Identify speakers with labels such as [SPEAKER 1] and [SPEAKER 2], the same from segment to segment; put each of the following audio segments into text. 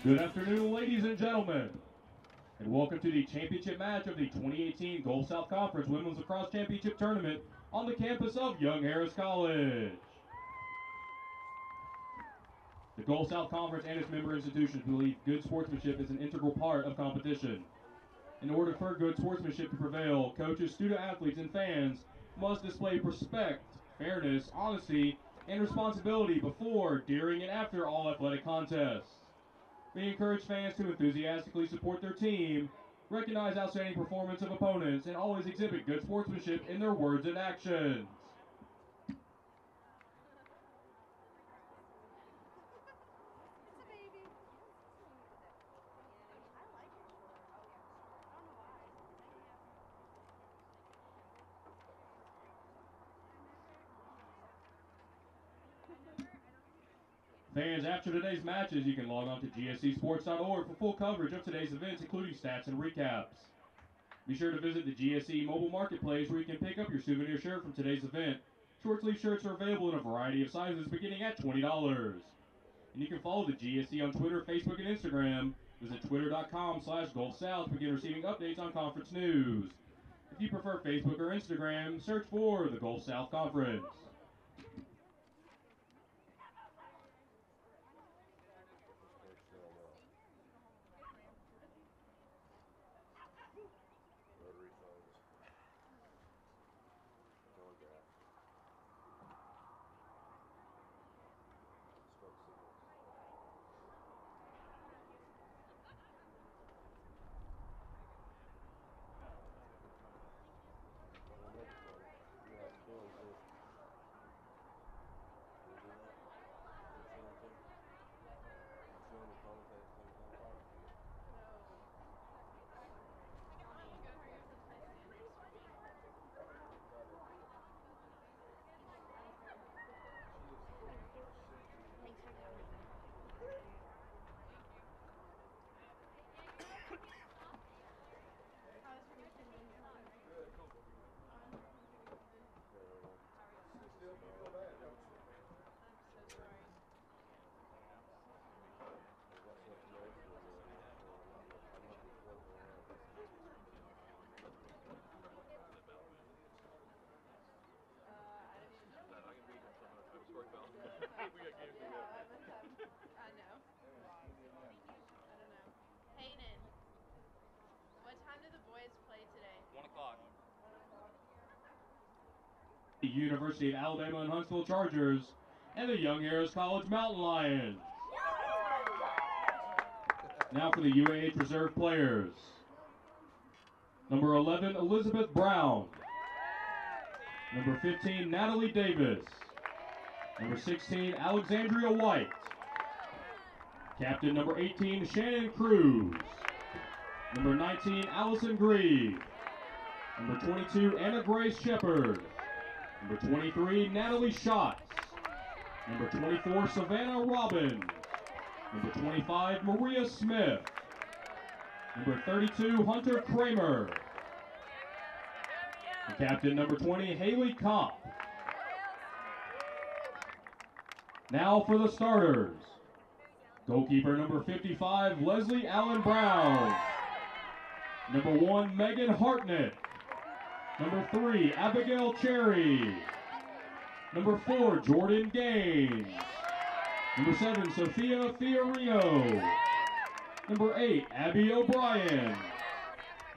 [SPEAKER 1] Good afternoon, ladies and gentlemen, and welcome to the championship match of the 2018 Gulf South Conference Women's Lacrosse Championship Tournament on the campus of Young Harris College. The Gulf South Conference and its member institutions believe good sportsmanship is an integral part of competition. In order for good sportsmanship to prevail, coaches, student athletes, and fans must display respect, fairness, honesty, and responsibility before, during, and after all athletic contests. We encourage fans to enthusiastically support their team, recognize outstanding performance of opponents, and always exhibit good sportsmanship in their words and actions. Fans, after today's matches, you can log on to gscsports.org for full coverage of today's events, including stats and recaps. Be sure to visit the GSC mobile marketplace where you can pick up your souvenir shirt from today's event. Short sleeve shirts are available in a variety of sizes beginning at $20. And you can follow the GSC on Twitter, Facebook, and Instagram. Visit twitter.com/GulfSouth to begin receiving updates on conference news. If you prefer Facebook or Instagram, search for the Gulf South Conference. The University of Alabama and Huntsville Chargers, and the Young Harris College Mountain Lions. Now for the UAH reserve players. Number 11, Elizabeth Brown. Number 15, Natalie Davis. Number 16, Alexandria White. Captain number 18, Shannon Cruz. Number 19, Allison Grieve. Number 22, Anna Grace Shepard. Number 23, Natalie Schatz. Number 24, Savannah Robbins. Number 25, Maria Smith. Number 32, Hunter Kramer. And captain number 20, Haley Kopp. Now for the starters. Goalkeeper number 55, Leslie Allen Brown. Number 1, Megan Hartnett. Number 3, Abigail Cherry. Number 4, Jordan Gaines. Number 7, Sophia Fiorino. Number 8, Abby O'Brien.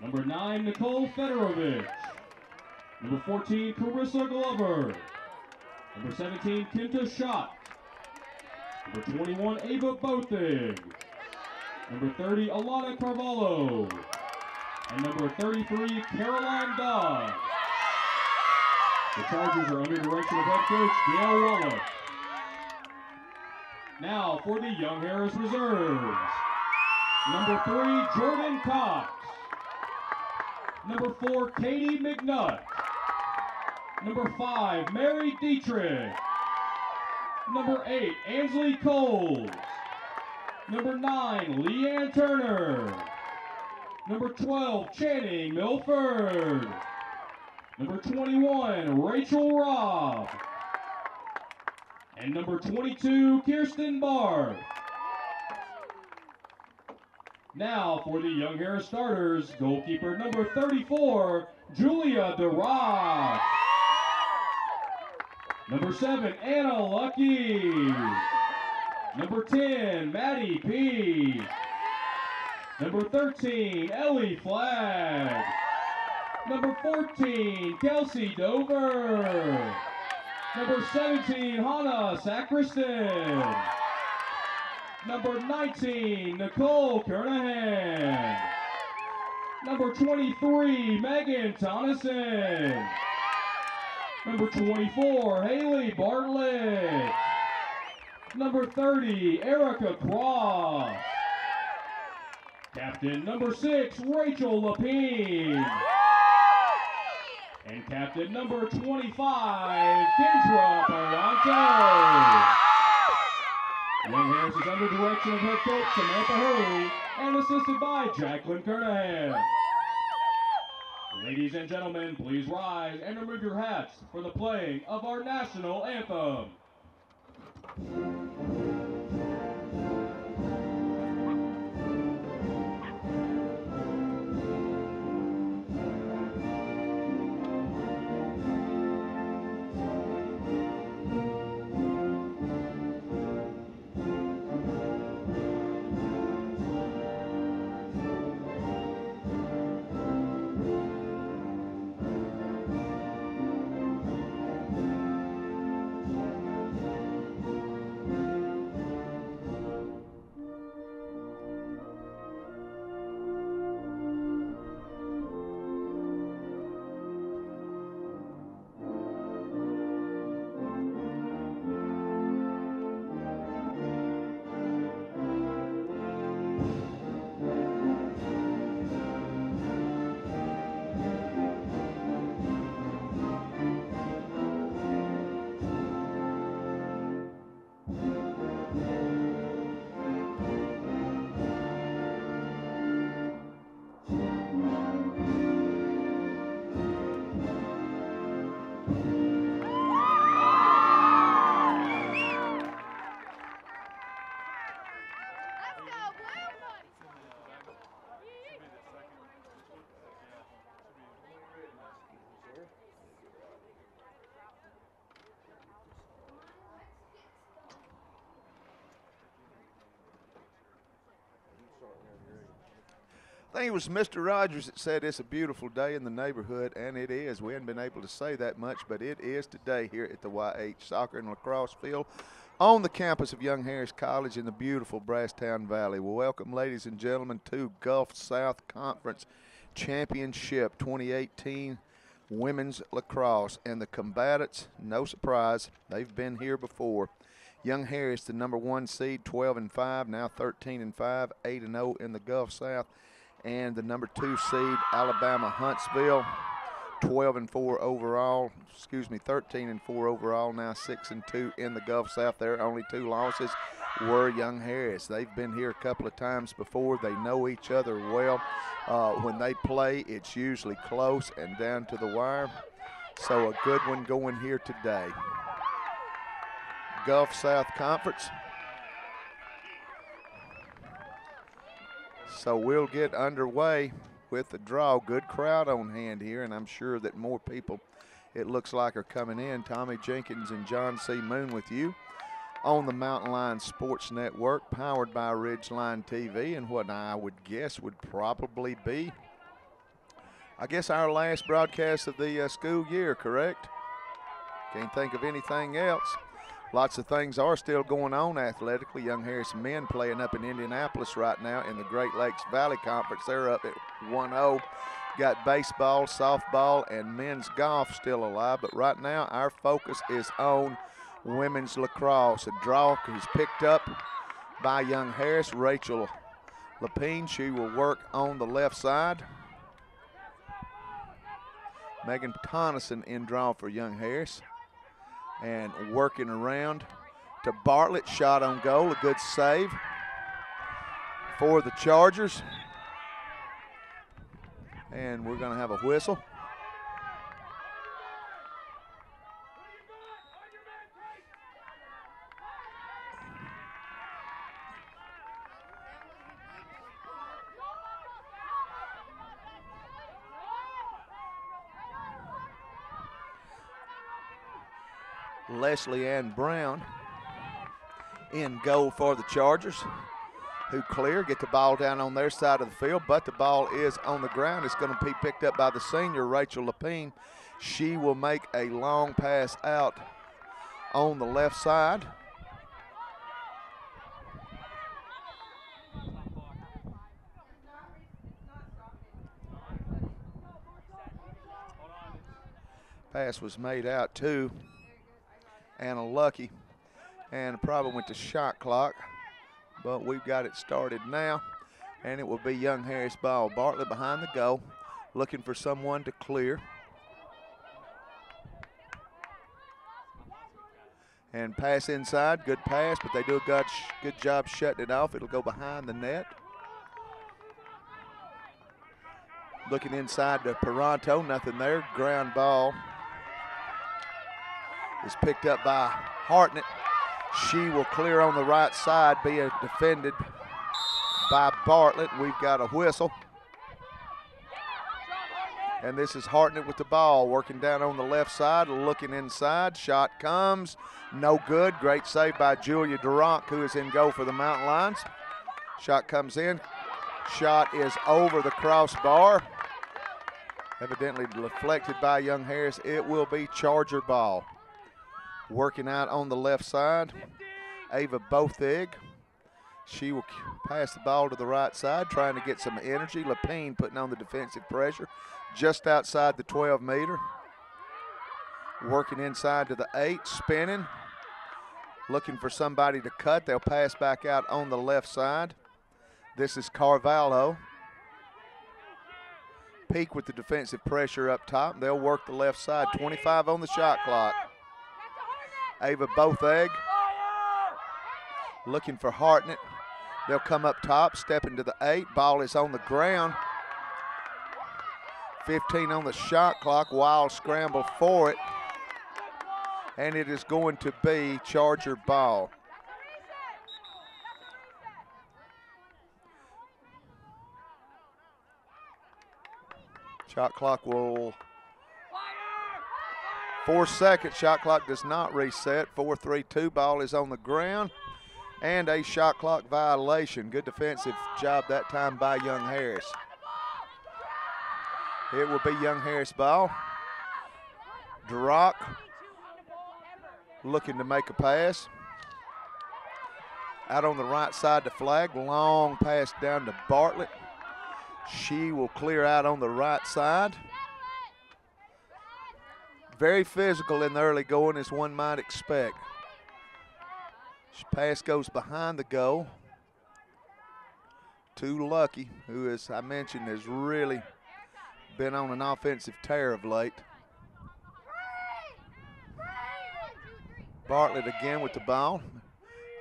[SPEAKER 1] Number 9, Nicole Fedorovich. Number 14, Carissa Glover. Number 17, Kinta Schott. Number 21, Ava Bothig. Number 30, Alana Carvalho. And number 33, Caroline Dodd. The Chargers are under direction of head coach Gail Wallach. Now for the Young Harris reserves. Number 3, Jordan Cox. Number 4, Katie McNutt. Number 5, Mary Dietrich. Number 8, Ansley Coles. Number 9, Leanne Turner. Number 12, Channing Milford. Number 21, Rachel Robb. And number 22, Kirsten Barr. Now for the Young Harris starters, goalkeeper number 34, Julia DeRoss. Number 7, Anna Lucky. Number 10, Maddie P. Number 13, Ellie Flagg. Number 14, Kelsey Dover. Number 17, Hannah Sacristan. Number 19, Nicole Kernahan. Number 23, Megan Tonneson. Number 24, Haley Bartlett. Number 30, Erica Cross. Captain number 6, Rachel Lapine. And captain number 25, Kendra Barranto. Young Harris is under direction of head coach Samantha Hurley and assisted by Jacqueline Kernahan. Ladies and gentlemen, please rise and remove your hats for the playing of our national anthem.
[SPEAKER 2] I think it was Mr. Rogers that said it's a beautiful day in the neighborhood, and it is. We haven't been able to say that much, but it is today here at the UAH Soccer and Lacrosse Field on the campus of Young Harris College in the beautiful Brasstown Valley. Well, welcome, ladies and gentlemen, to Gulf South Conference Championship 2018 Women's Lacrosse. And the combatants, no surprise, they've been here before. Young Harris, the number 1 seed, 12-5, now 13-5, 8-0 in the Gulf South. And the number 2 seed, Alabama Huntsville, 12-4 overall, 13-4 overall, now 6-2 in the Gulf South. Their only 2 losses were Young Harris. They've been here a couple of times before. They know each other well. When they play, it's usually close and down to the wire. So a good one going here today. Gulf South Conference. So we'll get underway with the draw. Good crowd on hand here, and I'm sure that more people, it looks like, are coming in. Tommy Jenkins and John C. Moon with you on the Mountain Line Sports Network, powered by Ridgeline TV, and what I would guess would probably be, our last broadcast of the school year, correct? Can't think of anything else. Lots of things are still going on athletically. Young Harris men playing up in Indianapolis right now in the Great Lakes Valley Conference. They're up at 1-0. Got baseball, softball, and men's golf still alive. But right now our focus is on women's lacrosse. A draw is picked up by Young Harris. Rachel Lapine, she will work on the left side. Megan Tonneson in draw for Young Harris. And working around to Bartlett, shot on goal, a good save for the Chargers. And we're going to have a whistle. Leslie Ann Brown in goal for the Chargers, who clear, get the ball down on their side of the field, but the ball is on the ground. It's going to be picked up by the senior, Rachel Lapine. She will make a long pass out on the left side. Pass was made out to Anna Lucky, and probably went to shot clock, but we've got it started now, and it will be Young Harris ball. Bartlett behind the goal, looking for someone to clear. And pass inside, good pass, but they do a good job shutting it off. It'll go behind the net. Looking inside to Peranto, nothing there. Ground ball is picked up by Hartnett. She will clear on the right side, being defended by Bartlett. We've got a whistle. And this is Hartnett with the ball, working down on the left side, looking inside. Shot comes, no good. Great save by Julia Durant, who is in goal for the Mountain Lions. Shot comes in. Shot is over the crossbar. Evidently deflected by Young Harris. It will be Charger ball. Working out on the left side, Ava Bothig. She will pass the ball to the right side, trying to get some energy. Lapine putting on the defensive pressure just outside the 12-meter. Working inside to the 8, spinning. Looking for somebody to cut. They'll pass back out on the left side. This is Carvalho. Peak with the defensive pressure up top. They'll work the left side. 25 on the shot clock. Ava Botheg looking for Hartnett. They'll come up top, step into the 8. Ball is on the ground. 15 on the shot clock. Wild scramble for it. And it is going to be Charger ball. Shot clock will 4 seconds. Shot clock does not reset. 4-3-2. Ball is on the ground. And a shot clock violation. Good defensive job that time by Young Harris. It will be Young Harris ball. Drock looking to make a pass. Out on the right side to flag. Long pass down to Bartlett. She will clear out on the right side. Very physical in the early going, as one might expect. Pass goes behind the goal to Lucky, who, as I mentioned, has really been on an offensive tear of late. Bartlett again with the ball.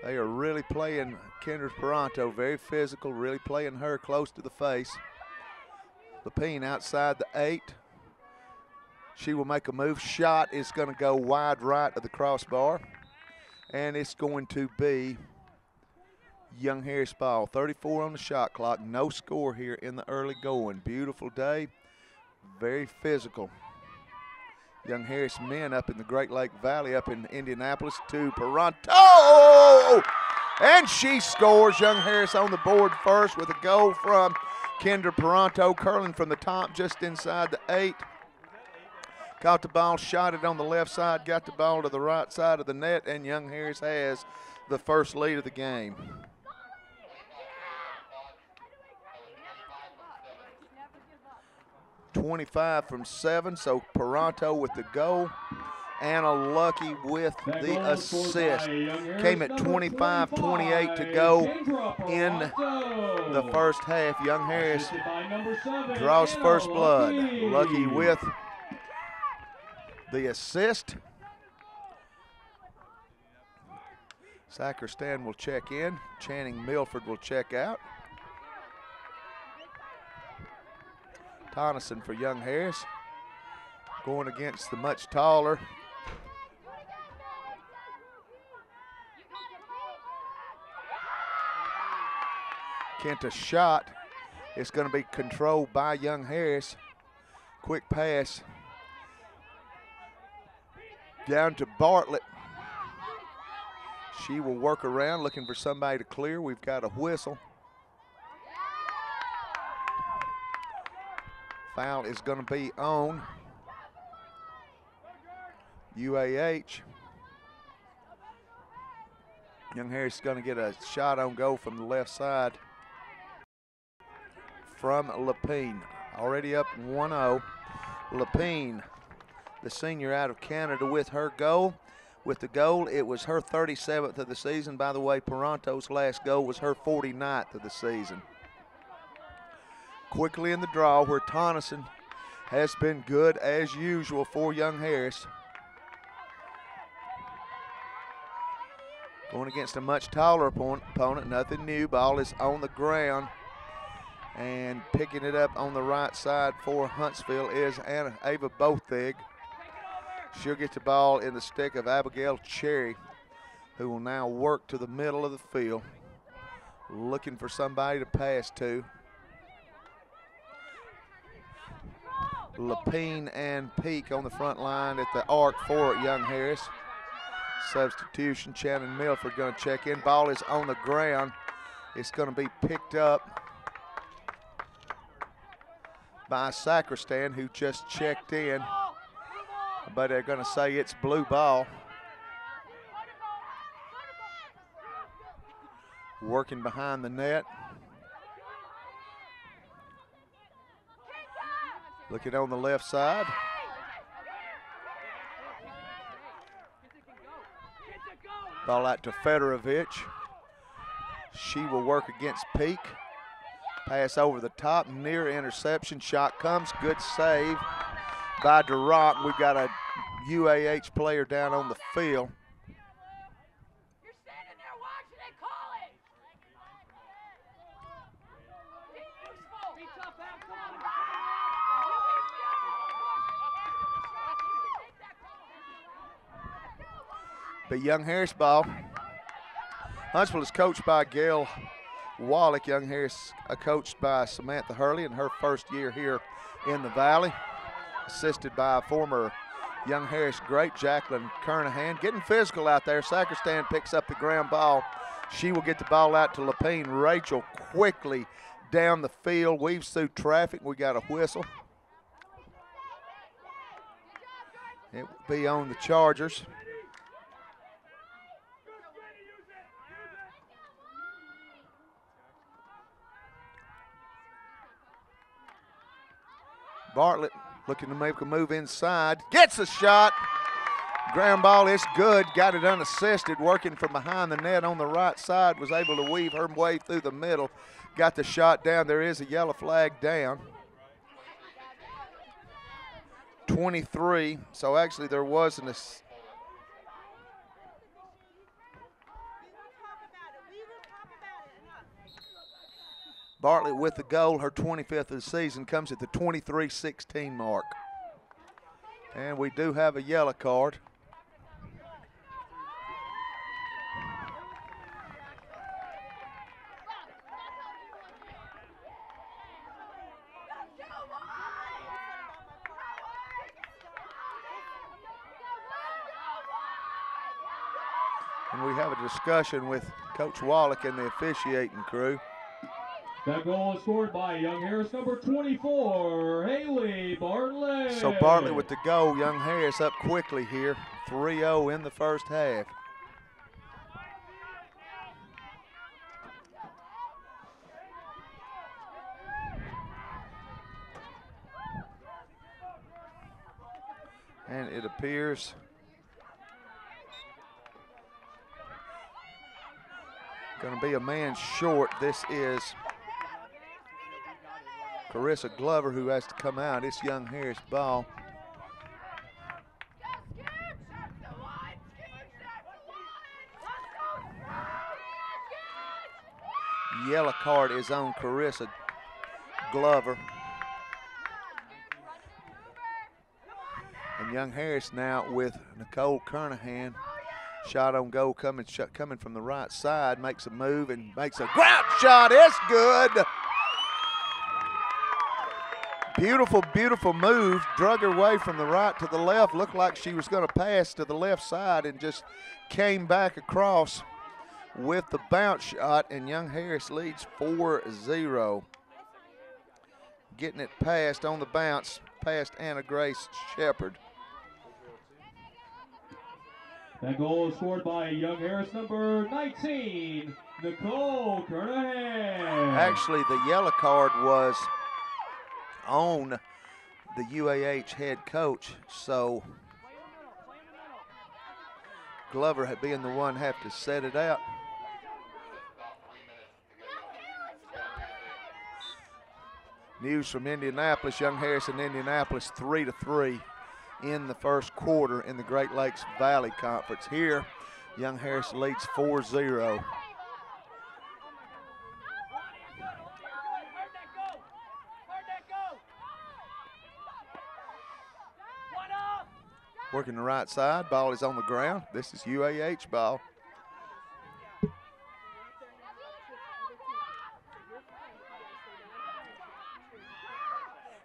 [SPEAKER 2] They are really playing Kendra Peranto, very physical, really playing her close to the face. Lapine outside the 8. She will make a move. Shot is going to go wide right of the crossbar. And it's going to be Young Harris ball. 34 on the shot clock. No score here in the early going. Beautiful day. Very physical. Young Harris men up in the Great Lake Valley, up in Indianapolis, to Peranto. And she scores. Young Harris on the board first with a goal from Kendra Peranto, curling from the top just inside the 8. Caught the ball, shot it on the left side, got the ball to the right side of the net, and Young Harris has the first lead of the game. .25 from 7, so Peranto with the goal. Anna Lucky with the assist. Came at 25-28 to go in the first half. Young Harris draws first blood. Lucky with the assist. Sacristan will check in. Channing Milford will check out. Tonneson for Young Harris. Going against the much taller Kenta shot. It's going to be controlled by Young Harris. Quick pass down to Bartlett. She will work around looking for somebody to clear. We've got a whistle. Foul is going to be on UAH. Young Harris is going to get a shot on goal from the left side from Lapine. Already up 1-0. Lapine, the senior out of Canada, with her goal. With the goal, it was her 37th of the season. By the way, Peranto's last goal was her 49th of the season. Quickly in the draw where Tonneson has been good as usual for Young Harris. Going against a much taller opponent, nothing new. Ball is on the ground. And picking it up on the right side for Huntsville is Ava Bothig. She'll get the ball in the stick of Abigail Cherry, who will now work to the middle of the field, looking for somebody to pass to. Lapine and Peak on the front line at the arc for Young Harris. Substitution, Shannon Milford going to check in. Ball is on the ground. It's going to be picked up by Sacristan, who just checked in. But they're going to say it's blue ball. Working behind the net. Looking on the left side. Ball out to Fedorovich. She will work against Peak. Pass over the top, near interception. Shot comes, good save by Durock. We've got a UAH player down on the field.
[SPEAKER 3] You're standing there watching it, call it. Be tough, Al, come on.
[SPEAKER 2] But Young Harris ball. Huntsville is coached by Gail Wallach. Young Harris coached by Samantha Hurley in her first year here in the Valley. Assisted by former Young Harris great Jacqueline Kernahan. Getting physical out there. Sacristan picks up the ground ball. She will get the ball out to Lapine. Rachel quickly down the field, weaves through traffic. We got a whistle. It will be on the Chargers. Bartlett looking to make a move inside. Gets a shot. Ground ball is good. Got it unassisted. Working from behind the net on the right side. Was able to weave her way through the middle. Got the shot down. There is a yellow flag down. 23. So actually there was an Bartlett with the goal, her 25th of the season, comes at the 23-16 mark. And we do have a yellow card. And we have a discussion with Coach Wallach and the officiating crew.
[SPEAKER 1] That goal is scored by Young Harris, number 24, Haley Bartlett.
[SPEAKER 2] So Bartlett with the goal. Young Harris up quickly here, 3-0 in the first half. And it appears going to be a man short. This is Carissa Glover who has to come out. It's Young Harris ball. Yellow card is on Carissa Glover. And Young Harris now with Nicole Kernahan. Shot on goal coming from the right side. Makes a move and makes a ground shot. It's good. Beautiful, beautiful move. Drug her way from the right to the left. Looked like she was going to pass to the left side and just came back across with the bounce shot, and Young Harris leads 4-0. Getting it past on the bounce, past Anna Grace Shepard.
[SPEAKER 1] That goal is scored by Young Harris, number 19, Nicole Kernahan.
[SPEAKER 2] Actually, the yellow card was on the UAH head coach, so Glover being the one have to set it out. News from Indianapolis, Young Harris and Indianapolis 3-3 in the first quarter in the Great Lakes Valley Conference. Here, Young Harris leads 4-0. Working the right side, ball is on the ground. This is UAH ball.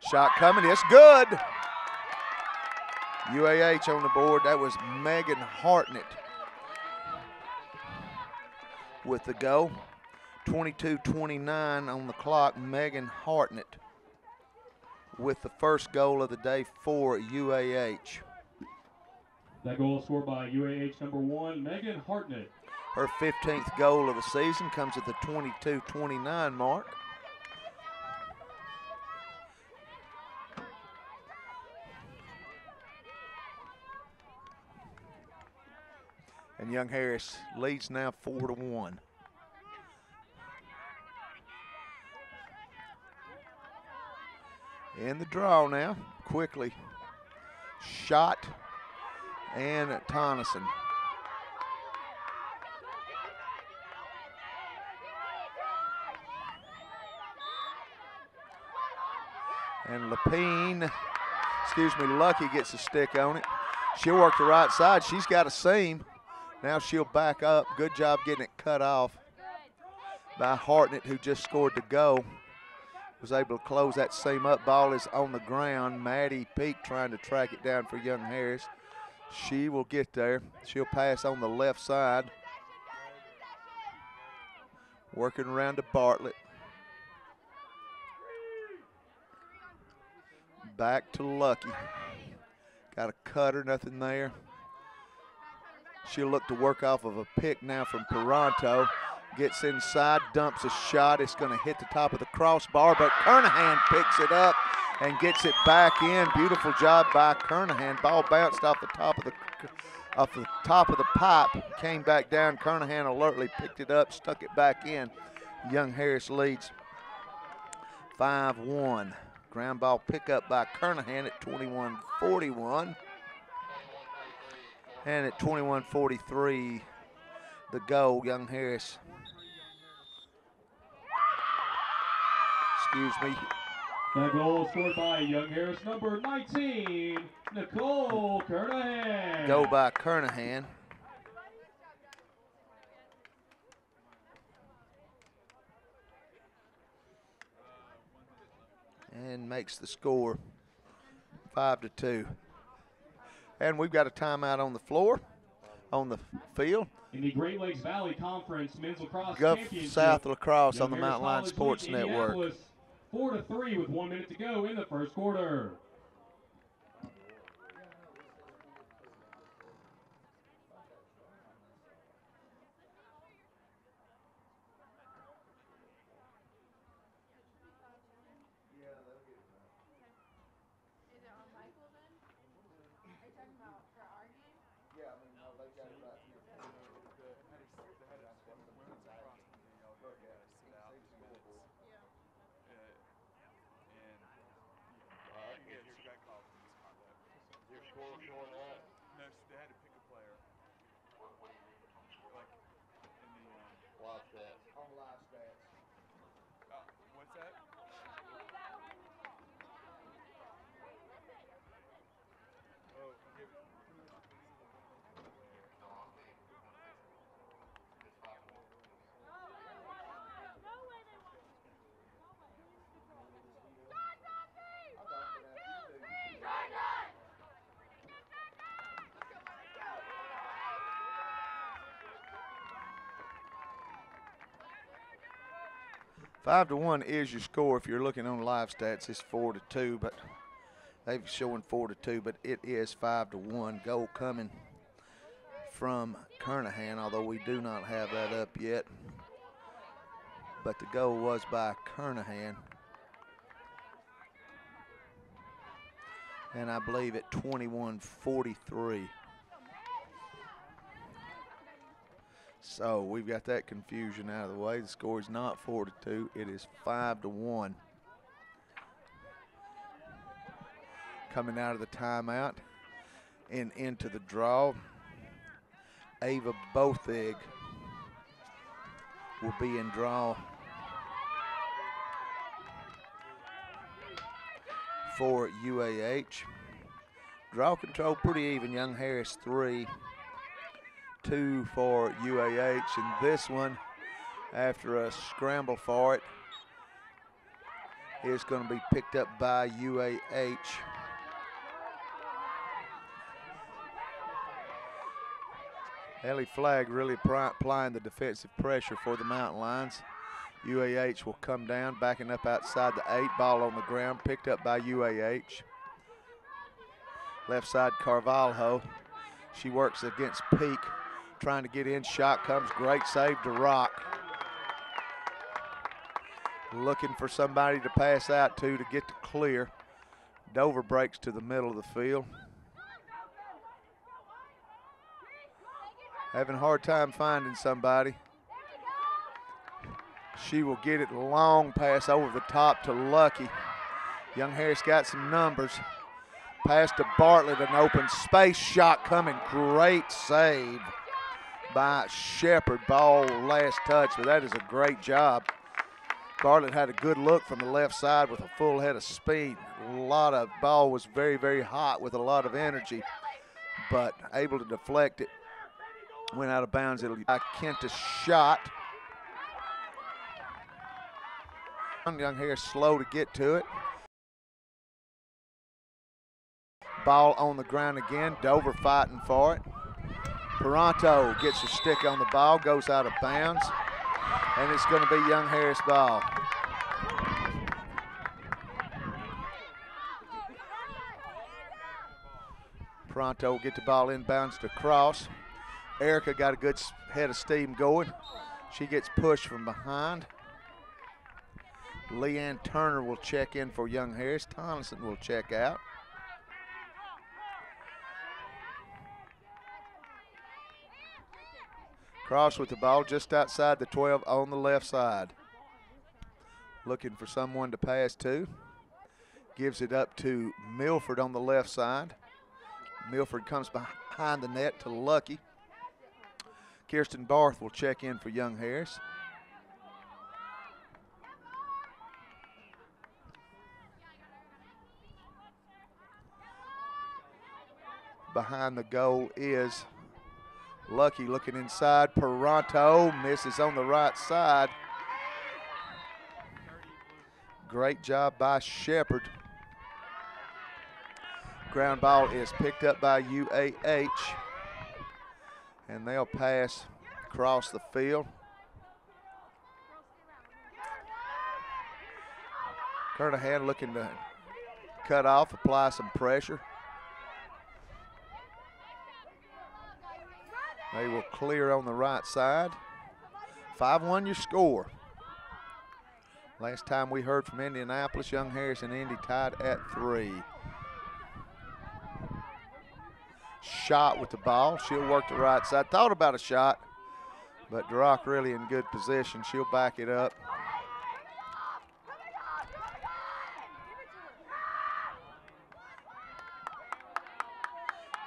[SPEAKER 2] Shot coming, it's good. UAH on the board. That was Megan Hartnett with the goal. 22:29 on the clock. Megan Hartnett with the first goal of the day for UAH.
[SPEAKER 1] That goal is scored by UAH number 1, Megan Hartnett.
[SPEAKER 2] Her 15th goal of the season comes at the 22:29 mark. And Young Harris leads now 4-1. In the draw now, quickly. Shot and Tonneson. And Lucky gets a stick on it. She'll work the right side. She's got a seam. Now she'll back up. Good job getting it cut off by Hartnett, who just scored the goal. Was able to close that seam up. Ball is on the ground. Maddie Peak trying to track it down for Young Harris. She will get there. She'll pass on the left side. Working around to Bartlett. Back to Lucky. Got a cutter, nothing there. She'll look to work off of a pick now from Peranto. Gets inside, dumps a shot. It's going to hit the top of the crossbar, but Kernahan picks it up and gets it back in. Beautiful job by Kernahan. Ball bounced off the top of the pipe, came back down. Kernahan alertly picked it up, stuck it back in. Young Harris leads 5-1. Ground ball pickup by Kernahan at 21:41. And at 21:43, the goal, Young Harris. Excuse me.
[SPEAKER 1] That goal is scored by Young Harris, number 19, Nicole Kernahan.
[SPEAKER 2] Go by Kernahan. And makes the score 5-2. And we've got a timeout on the floor, on the field.
[SPEAKER 1] In the Great Lakes Valley Conference Men's Lacrosse
[SPEAKER 2] Gulf
[SPEAKER 1] Championship,
[SPEAKER 2] South Lacrosse
[SPEAKER 1] Young
[SPEAKER 2] on the
[SPEAKER 1] Harris
[SPEAKER 2] Mountain Line
[SPEAKER 1] College
[SPEAKER 2] Sports
[SPEAKER 1] leads
[SPEAKER 2] Network.
[SPEAKER 1] Indianapolis 4-3 with 1 minute to go in the first quarter.
[SPEAKER 2] 5-1 is your score if you're looking on live stats. It's 4-2, but they've showing 4-2, but it is 5-1. Goal coming from Kernahan, although we do not have that up yet. But the goal was by Kernahan. And I believe at 21-43. So we've got that confusion out of the way. The score is not 4-2, it is 5-1. Coming out of the timeout and into the draw, Ava Bothig will be in draw for UAH. Draw control pretty even. Young Harris 3, 2 for UAH, and this one, after a scramble for it, is going to be picked up by UAH. Ellie Flagg really applying the defensive pressure for the Mountain Lions. UAH will come down, backing up outside the 8. Ball on the ground, picked up by UAH. Left side Carvalho. She works against Peak, trying to get in. Shot comes, great save to Rock. Looking for somebody to pass out to get to clear. Dover breaks to the middle of the field. Having a hard time finding somebody. She will get it, long pass over the top to Lucky. Young Harris got some numbers. Pass to Bartlett, an open space shot coming. Great save by Shepard. Ball last touch, but that is a great job. Bartlett had a good look from the left side with a full head of speed. Ball was very, very hot with a lot of energy, but able to deflect it. Went out of bounds. It'll be by Kenta's shot. Young Harris slow to get to it. Ball on the ground again. Dover fighting for it. Peranto gets a stick on the ball, goes out of bounds, and it's going to be Young Harris ball. Peranto will get the ball inbounds to Cross. Erica got a good head of steam going. She gets pushed from behind. Leanne Turner will check in for Young Harris. Tomlinson will check out. Cross with the ball just outside the 12 on the left side. Looking for someone to pass to. Gives it up to Milford on the left side. Milford comes behind the net to Lucky. Kirsten Barth will check in for Young Harris. Behind the goal is Lucky looking inside. Peranto misses on the right side. Great job by Shepard. Ground ball is picked up by UAH. And they'll pass across the field. Kernahan looking to cut off, apply some pressure. They will clear on the right side. 5-1 your score. Last time we heard from Indianapolis, Young Harris and Indy tied at 3. Shot with the ball. She'll work the right side. Thought about a shot, but Drock really in good position. She'll back it up.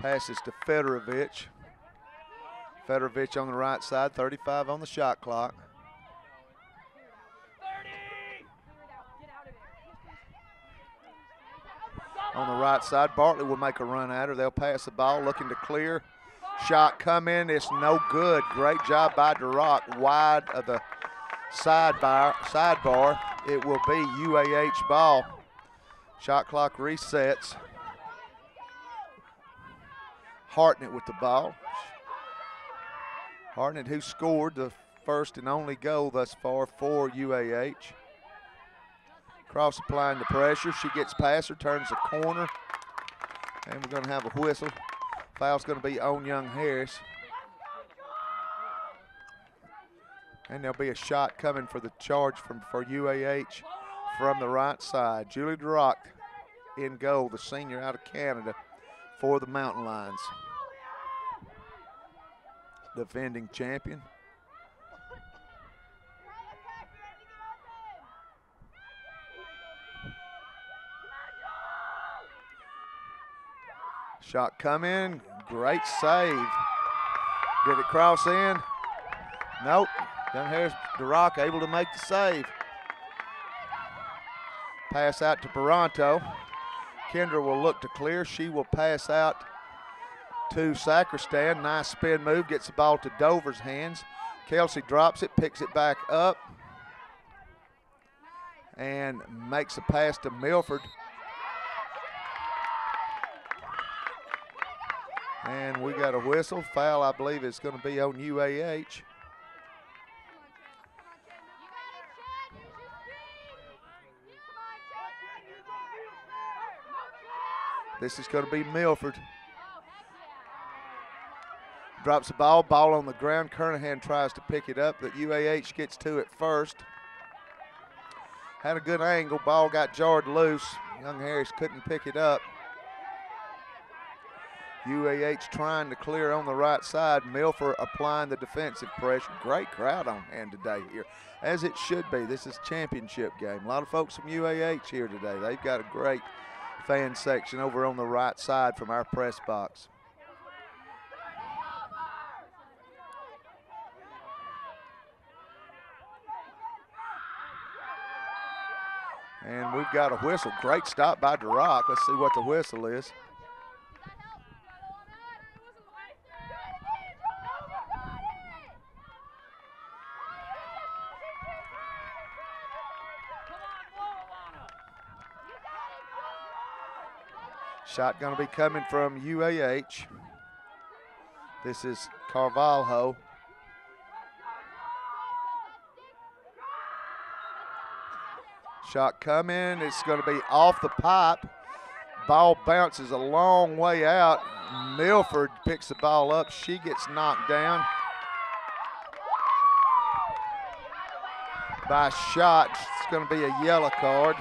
[SPEAKER 2] Passes to Fedorovich. Fedorovich on the right side, 35 on the shot clock. On the right side, Bartley will make a run at her. They'll pass the ball, looking to clear. Shot coming, it's no good. Great job by Duroc, wide of the sidebar. It will be UAH ball. Shot clock resets. Hartnett with the ball. Hartnett, who scored the first and only goal thus far for UAH. Cross applying the pressure. She gets past her, turns the corner, and we're going to have a whistle. Foul's going to be on Young Harris. And there'll be a shot coming for the charge for UAH from the right side. Julie DeRock in goal, the senior out of Canada for the Mountain Lions. Defending champion. Shot coming, great save. Did it cross in? Nope. Young Harris DeRock able to make the save. Pass out to Baranto. Kendra will look to clear. She will pass out to Sacristan. Nice spin move, gets the ball to Dover's hands. Kelsey drops it, picks it back up, and makes a pass to Milford. And we got a whistle. Foul, I believe, is going to be on UAH. This is going to be Milford. Drops the ball on the ground. Kernahan tries to pick it up, but UAH gets to it first. Had a good angle, ball got jarred loose. Young Harris couldn't pick it up. UAH trying to clear on the right side. Milford applying the defensive pressure. Great crowd on hand today here, as it should be. This is a championship game. A lot of folks from UAH here today. They've got a great fan section over on the right side from our press box. And we've got a whistle. Great stop by DeRock. Let's see what the whistle is. Shot going to be coming from UAH. This is Carvalho. Shot coming. It's going to be off the pipe. Ball bounces a long way out. Milford picks the ball up. She gets knocked down by Shot. It's going to be a yellow card.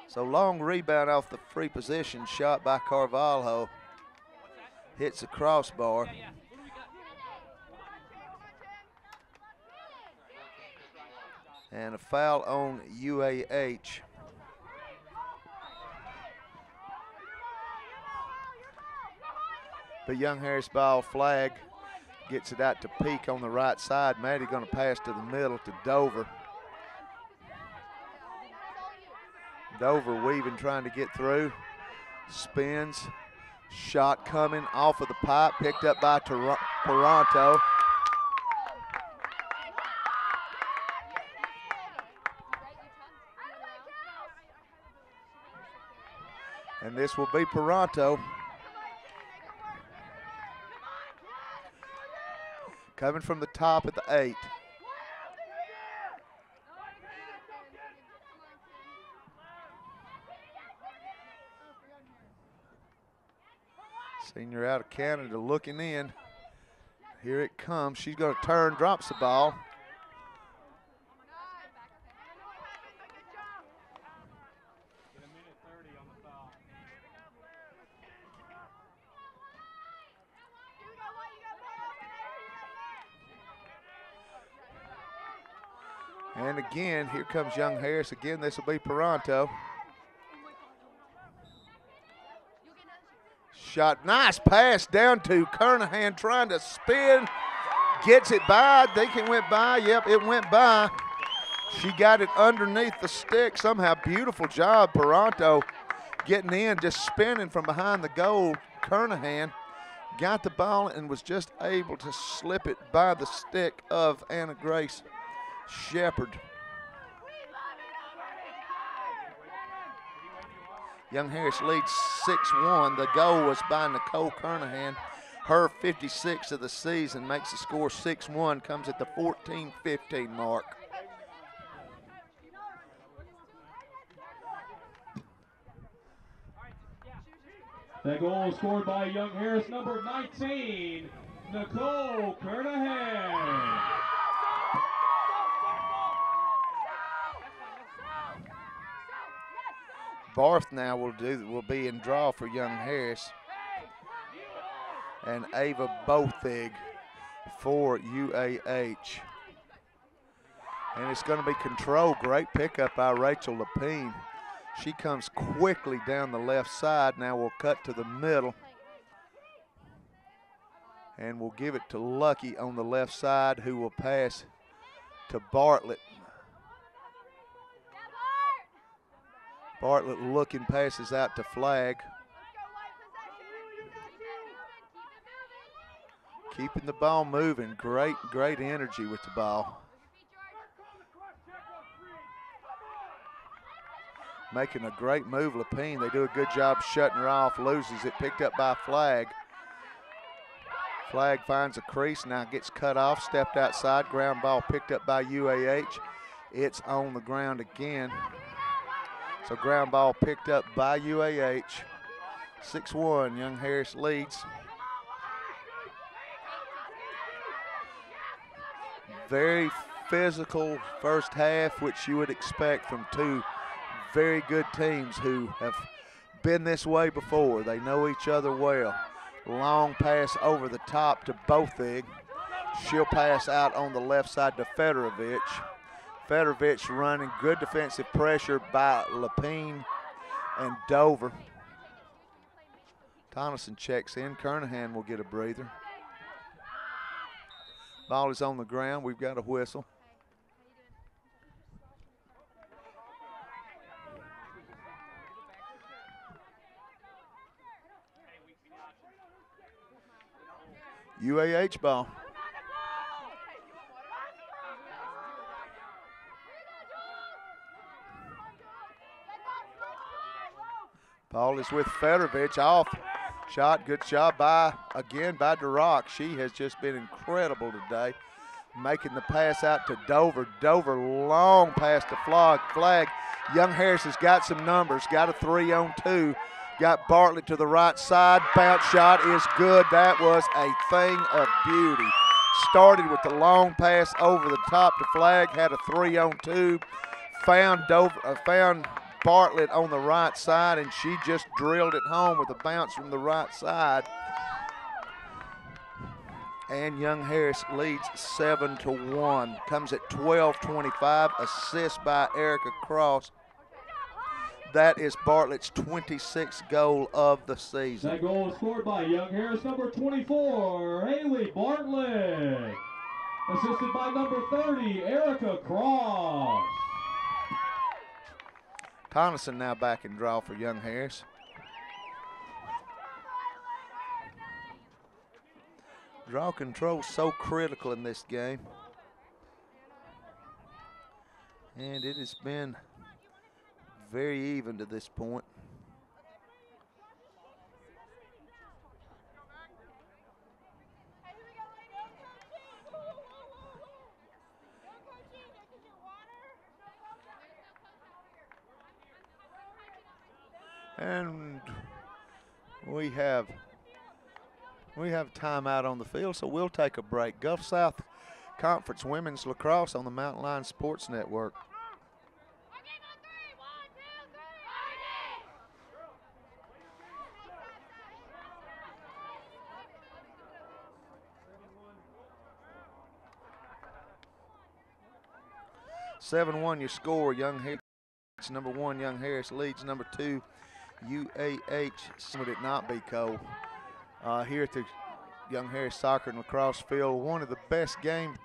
[SPEAKER 2] So long rebound off the free position shot by Carvalho. Hits the crossbar. And a foul on UAH. The Young Harris ball flag gets it out to Peak on the right side. Maddie going to pass to the middle to Dover. Dover weaving, trying to get through. Spins. Shot coming off of the pipe, picked up by Toronto. And this will be Toronto. Coming from the top at the 8. Senior out of Canada looking in. Here it comes. She's going to turn, drops the ball. And again, here comes Young Harris. Again, this will be Toronto. Shot, nice pass down to Kernahan, trying to spin, gets it by. Think it went by. Yep, it went by. She got it underneath the stick somehow. Beautiful job, Toronto, getting in, just spinning from behind the goal. Kernahan got the ball and was just able to slip it by the stick of Anna Grace Shepard. Young Harris leads 6-1. The goal was by Nicole Kernahan. Her 56th of the season makes the score 6-1, comes at the 14-15 mark.
[SPEAKER 1] That goal was scored by Young Harris, number 19, Nicole Kernahan.
[SPEAKER 2] Barth now will be in draw for Young Harris. And Ava Bothig for UAH. And it's going to be controlled. Great pickup by Rachel Lapine. She comes quickly down the left side. Now we'll cut to the middle. And we'll give it to Lucky on the left side, who will pass to Bartlett. Bartlett looking, passes out to Flag. Keeping the ball moving. Great energy with the ball. Making a great move, Lapine. They do a good job shutting her off, loses it, picked up by Flag. Flag finds a crease, now gets cut off, stepped outside, ground ball picked up by UAH. It's on the ground again. So ground ball picked up by UAH. 6-1, Young Harris leads. Very physical first half, which you would expect from two very good teams who have been this way before. They know each other well. Long pass over the top to Bothig. She'll pass out on the left side to Federovich. Federovich running good defensive pressure by Lapine and Dover. Tonneson checks in. Kernahan will get a breather. Ball is on the ground. We've got a whistle. UAH ball. Ball is with Federovich off. Shot, good job again by DeRock. She has just been incredible today. Making the pass out to Dover. Dover, long pass to Flag. Young Harris has got some numbers, got a 3-on-2. Got Bartlett to the right side. Bounce shot is good. That was a thing of beauty. Started with the long pass over the top to Flag. Had a 3-on-2. Found Bartlett on the right side, and she just drilled it home with a bounce from the right side. And Young Harris leads 7-1. Comes at 12:25. Assist by Erica Cross. That is Bartlett's 26th goal of the season.
[SPEAKER 1] That goal was scored by Young Harris, number 24, Haley Bartlett. Assisted by number 30, Erica Cross.
[SPEAKER 2] Tonneson now back in draw for Young Harris. Draw control so critical in this game. And it has been very even to this point. And we have timeout on the field, so we'll take a break. Gulf South Conference Women's Lacrosse on the Mountain Lion Sports Network. 7-1 your score. Young Harris, number 1, Young Harris leads. Number 2, UAH. Would it not be, Cole? Here at the Young Harris Soccer and Lacrosse Field, one of the best games.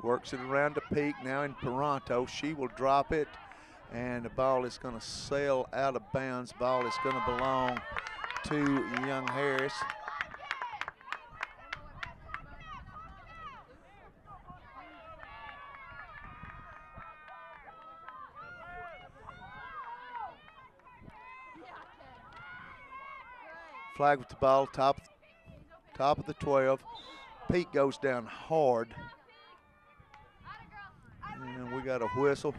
[SPEAKER 2] Works it around to Peak, now in Toronto. She will drop it, and the ball is going to sail out of bounds. Ball is going to belong to Young Harris. Flag with the ball, top of the 12. Peak goes down hard. And we got a whistle.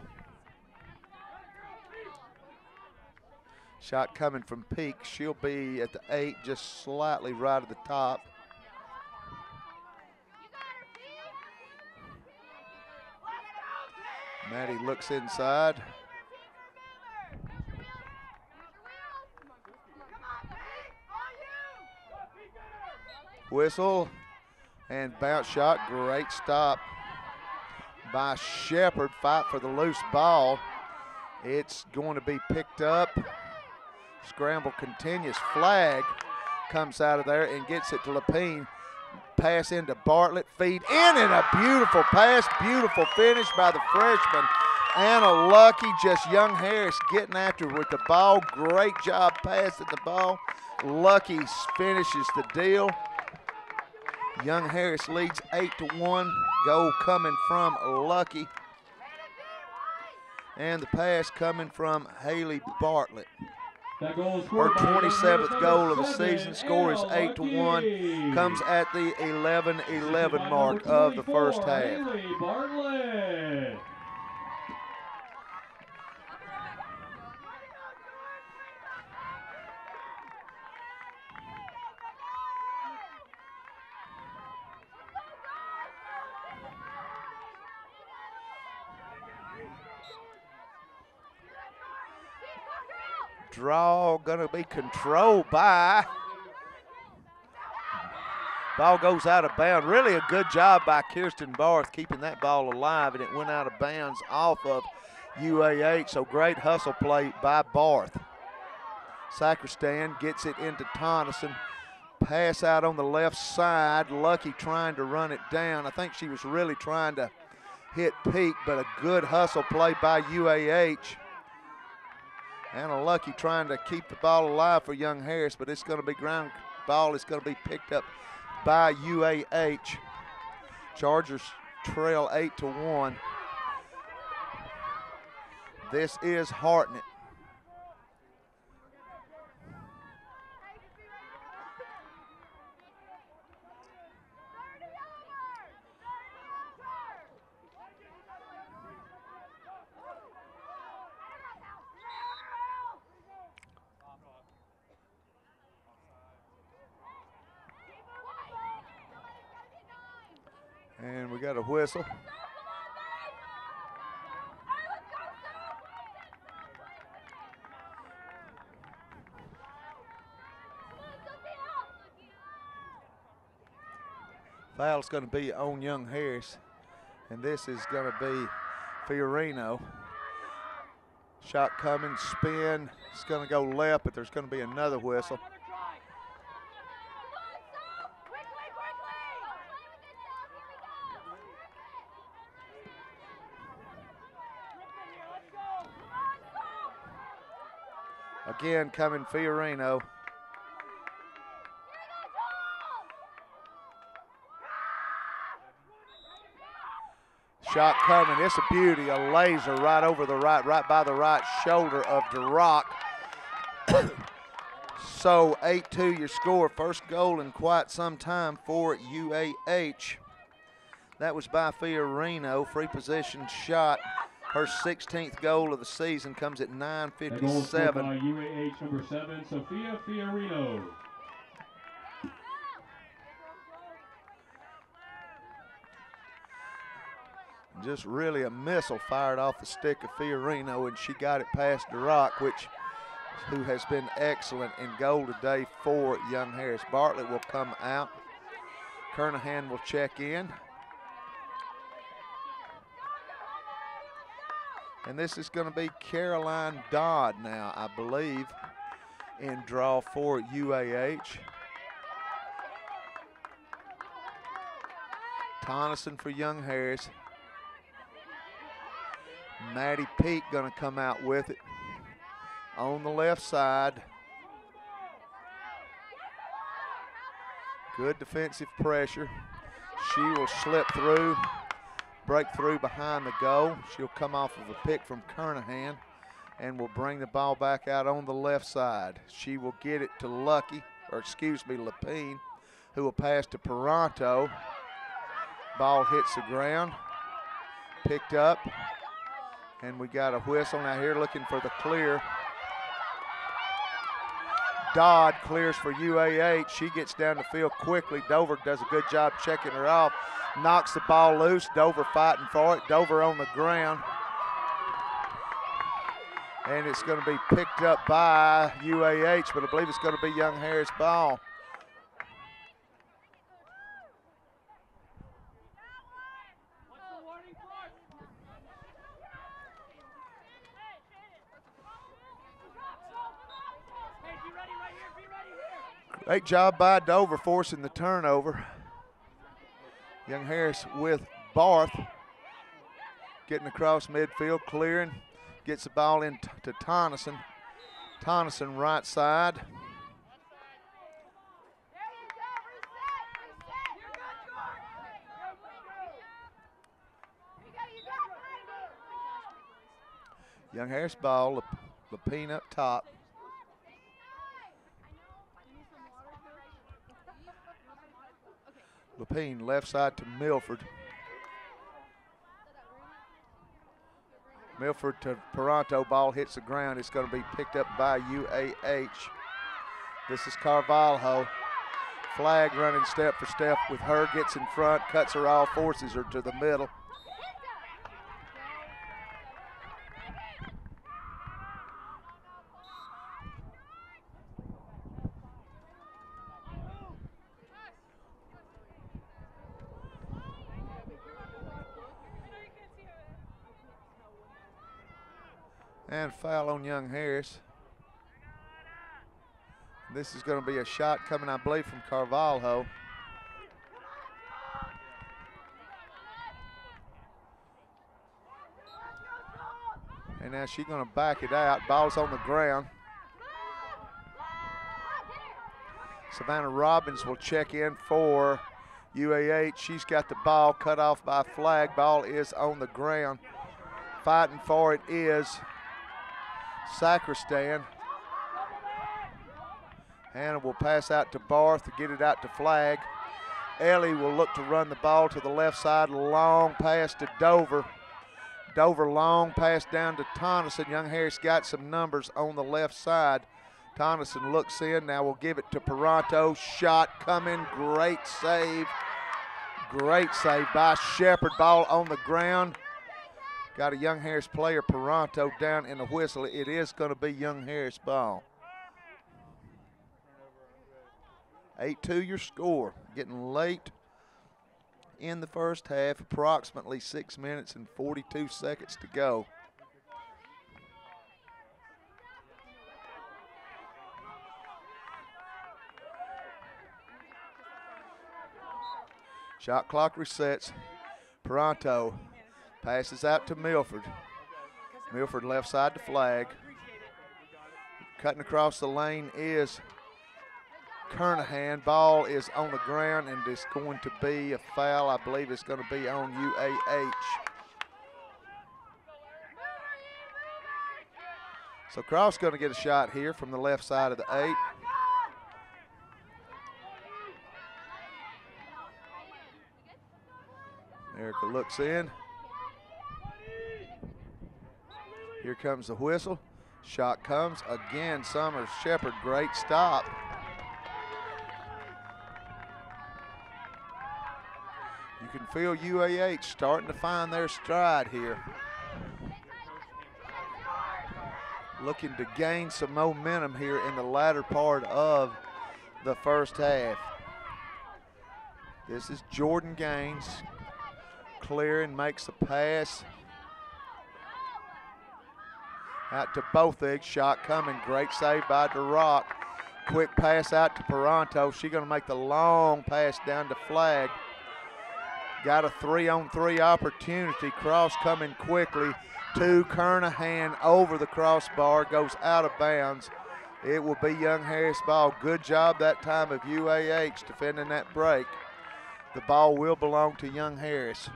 [SPEAKER 2] Shot coming from Peak. She'll be at the 8, just slightly right at the top. Maddie looks inside. Whistle and bounce shot. Great stop by Shepard. Fight for the loose ball. It's going to be picked up. Scramble continues. Flag comes out of there and gets it to Lapine. Pass into Bartlett. Feed in and a beautiful pass. Beautiful finish by the freshman. Anna Lucky. Just Young Harris getting after with the ball. Great job passing the ball. Lucky finishes the deal. Young Harris leads 8-1. Goal coming from Lucky. And the pass coming from Haley Bartlett.
[SPEAKER 1] That goal is
[SPEAKER 2] Her
[SPEAKER 1] scored by
[SPEAKER 2] 27th goal of the
[SPEAKER 1] 7,
[SPEAKER 2] season. Score is
[SPEAKER 1] Anna
[SPEAKER 2] 8-1.
[SPEAKER 1] Lucky.
[SPEAKER 2] Comes at the 11-11 mark of the first half.
[SPEAKER 1] Haley Bartlett.
[SPEAKER 2] Draw gonna be controlled by. Ball goes out of bounds. Really a good job by Kirsten Barth keeping that ball alive, and it went out of bounds off of UAH. So great hustle play by Barth. Sacristan gets it into Tonneson. Pass out on the left side. Lucky trying to run it down. I think she was really trying to hit Peak, but a good hustle play by UAH. Anna Lucky trying to keep the ball alive for Young Harris, but it's going to be ground ball. It's going to be picked up by UAH. Chargers trail 8-1. This is Hartnett. And we got a whistle. Foul's going to be on Young Harris, and this is going to be Fiorino. Shot coming, spin. It's going to go left, but there's going to be another whistle. Again, coming Fiorino. Shot coming. It's a beauty. A laser right over the right by the right shoulder of DeRock. So 8-2 your score. First goal in quite some time for UAH. That was by Fiorino. Free position shot. Her 16th goal of the season comes at 9:57.
[SPEAKER 1] By UAH number 7, Sophia Fiorino.
[SPEAKER 2] Just really a missile fired off the stick of Fiorino, and she got it past DeRock, who has been excellent in goal today for Young Harris. Bartlett will come out. Kernahan will check in. And this is going to be Caroline Dodd now, I believe, in draw for UAH. Tonneson for Young Harris. Maddie Peak going to come out with it on the left side. Good defensive pressure. She will slip through. Break through behind the goal. She'll come off of a pick from Kernahan and will bring the ball back out on the left side. She will get it to Lucky. or excuse me, Lapine, who will pass to Peranto. Ball hits the ground, picked up, and we got a whistle now here looking for the clear. Dodd clears for UAH. She gets down the field quickly. Dover does a good job checking her off. Knocks the ball loose. Dover fighting for it. Dover on the ground. And it's going to be picked up by UAH, but I believe it's going to be Young Harris ball. Great job by Dover forcing the turnover. Young Harris with Barth getting across midfield, clearing, gets the ball in to Tonneson. Tonneson right side. Young Harris ball, Lapine up top. Lapine left side to Milford. Milford to Peranto, ball hits the ground. It's going to be picked up by UAH. This is Carvalho. Flag running step for step with her, gets in front, cuts her off, forces her to the middle. And foul on Young Harris. This is going to be a shot coming, I believe, from Carvalho. And now she's going to back it out. Ball's on the ground. Savannah Robbins will check in for UAH. She's got the ball cut off by flag. Ball is on the ground. Fighting for it is Sacristan. Hannah will pass out to Barth to get it out to flag. Ellie will look to run the ball to the left side. Long pass to Dover. Dover long pass down to Tonneson. Young Harris got some numbers on the left side. Tonneson looks in. Now we'll give it to Peranto. Shot coming. Great save. Great save by Shepard. Ball on the ground. Got a Young Harris player, Peranto, down in the whistle. It is going to be Young Harris ball. 8-2 your score. Getting late in the first half. Approximately 6 minutes and 42 seconds to go. Shot clock resets. Peranto passes out to Milford. Milford left side to flag. Cutting across the lane is Kernahan. Ball is on the ground and it's going to be a foul. I believe it's going to be on UAH. So Cross going to get a shot here from the left side of the 8. Erica looks in. Here comes the whistle. Shot comes again. Summers Shepard, great stop. You can feel UAH starting to find their stride here. Looking to gain some momentum here in the latter part of the first half. This is Jordan Gaines. Clearing, makes a pass. Out to Bothig, shot coming, great save by DeRock. Quick pass out to Peranto. She's gonna make the long pass down to flag. Got a 3-on-3 opportunity. Cross coming quickly to Kernahan over the crossbar, goes out of bounds. It will be Young Harris ball. Good job that time of UAH defending that break. The ball will belong to Young Harris.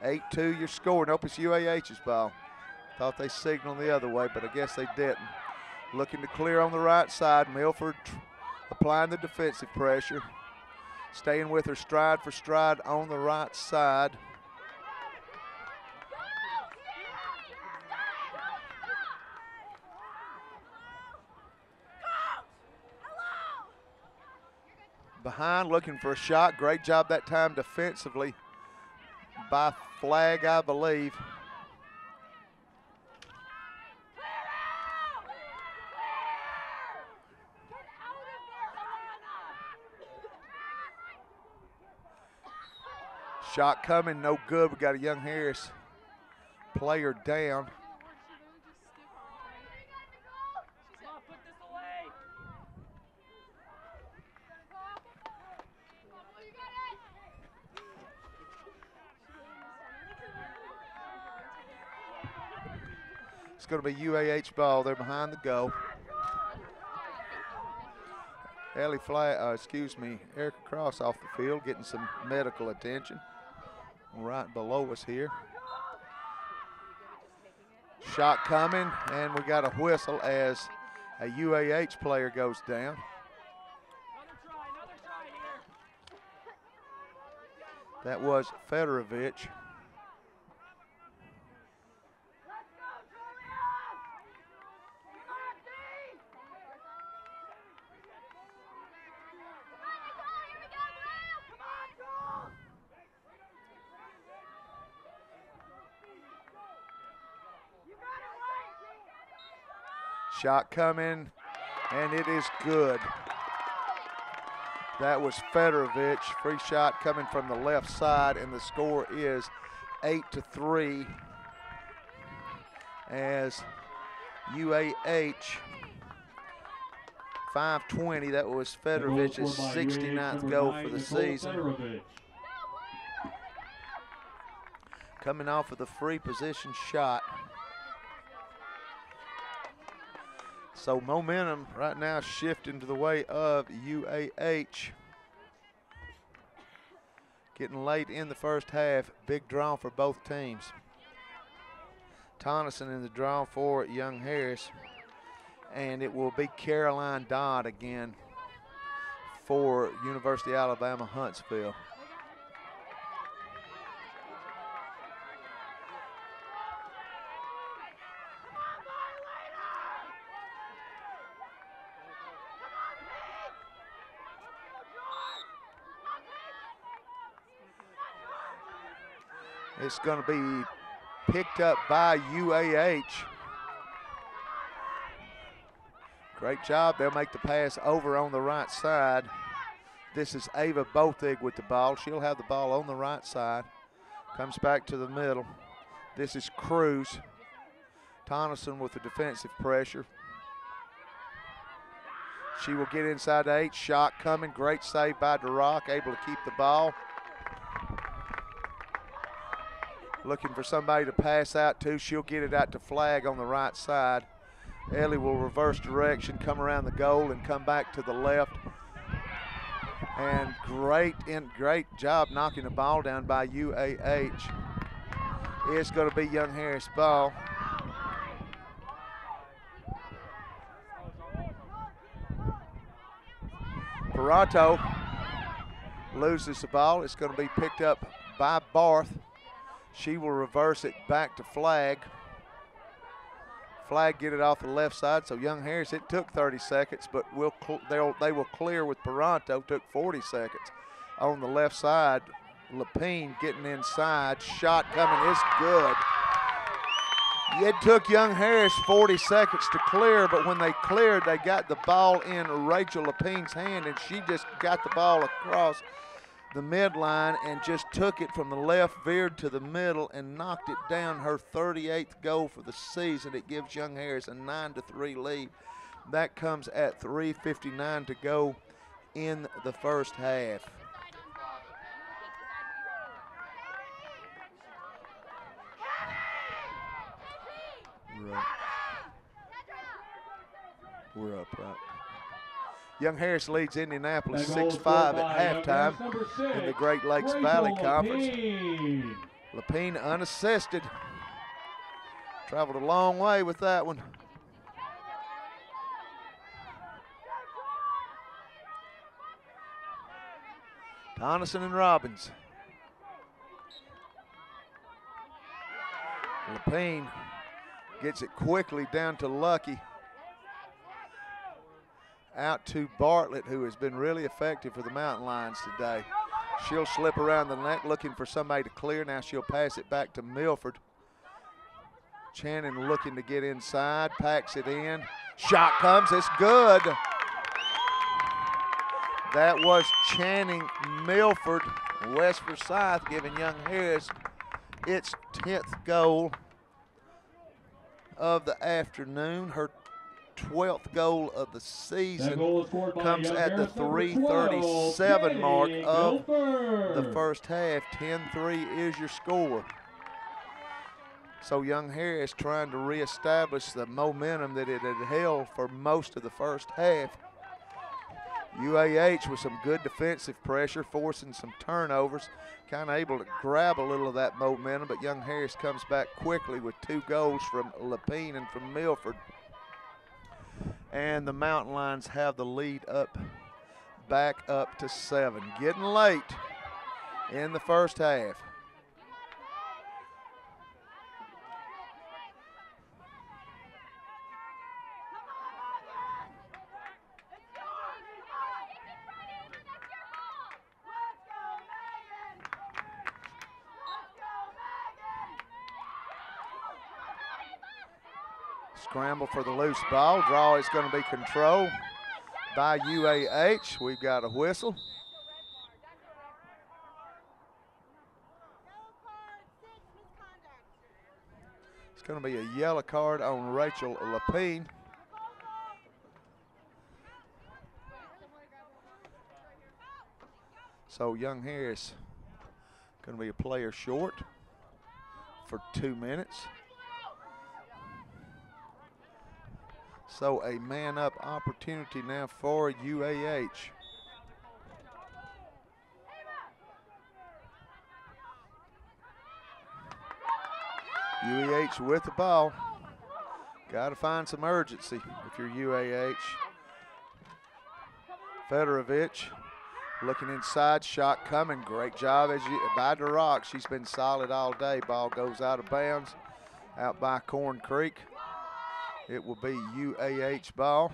[SPEAKER 2] 8-2 your score. Nope, it's UAH's ball. Thought they signaled the other way, but I guess they didn't. Looking to clear on the right side. Milford applying the defensive pressure, staying with her stride for stride on the right side. Behind, looking for a shot. Great job that time defensively by Flag, I believe. Shot coming, no good. We got a Young Harris player down. It's going to be UAH ball. They're behind the goal. Erica Cross off the field getting some medical attention right below us here. Shot coming, and we got a whistle as a UAH player goes down. That was Fedorovich. Shot coming, and it is good. That was Fedorovich. Free shot coming from the left side, and the score is 8-3 as UAH 5:20. That was Fedorovich's 69th goal for the season. Coming off of the free position shot. So momentum right now shifting to the way of UAH. Getting late in the first half. Big draw for both teams. Tonneson in the draw for Young Harris. And it will be Caroline Dodd again for University of Alabama Huntsville. It's going to be picked up by UAH. Great job. They'll make the pass over on the right side. This is Ava Bothig with the ball. She'll have the ball on the right side. Comes back to the middle. This is Cruz. Tonneson with the defensive pressure. She will get inside the 8. Shot coming. Great save by Durock. Able to keep the ball. Looking for somebody to pass out to. She'll get it out to Flag on the right side. Ellie will reverse direction, come around the goal, and come back to the left. And great job knocking the ball down by UAH. It's going to be Young Harris ball. Perato loses the ball. It's going to be picked up by Barth. She will reverse it back to Flag. Flag get it off the left side. So Young Harris, it took 30 seconds, but they will clear with Perato. Took 40 seconds. On the left side, Lapine getting inside. Shot coming is good. It took Young Harris 40 seconds to clear, but when they cleared, they got the ball in Rachel Lapine's hand, and she just got the ball across the midline and just took it from the left, veered to the middle, and knocked it down. Her 38th goal for the season. It gives Young Harris a 9-3 lead. That comes at 3:59 to go in the first half. We're up, right? Young Harris leads Indianapolis 6-5 at halftime in the Great Lakes Valley Conference. Lapine unassisted. Traveled a long way with that one. Tonneson and Robbins. Lepine gets it quickly down to Lucky. Out to Bartlett, who has been really effective for the Mountain Lions today. She'll slip around the neck looking for somebody to clear. Now she'll pass it back to Milford. Channing looking to get inside, packs it in. Shot comes, it's good. That was Channing Milford. West Forsyth giving Young Harris its 10th goal of the afternoon. Her 12th goal of the season comes at the 3:37 mark of the first half. 10-3 is your score. So Young Harris trying to reestablish the momentum that it had held for most of the first half. UAH with some good defensive pressure, forcing some turnovers, kind of able to grab a little of that momentum, but Young Harris comes back quickly with 2 goals from Lepine and from Milford. And the Mountain Lions have the lead back up to 7. Getting late in the first half. Scramble for the loose ball. Draw is going to be controlled by UAH. We've got a whistle. It's going to be a yellow card on Rachel Lepine. So Young Harris going to be a player short for 2 minutes. So a man-up opportunity now for UAH. UAH with the ball. Got to find some urgency if you're UAH. Fedorovich looking inside, shot coming. Great job by DeRock. She's been solid all day. Ball goes out of bounds, out by Corn Creek. It will be UAH ball.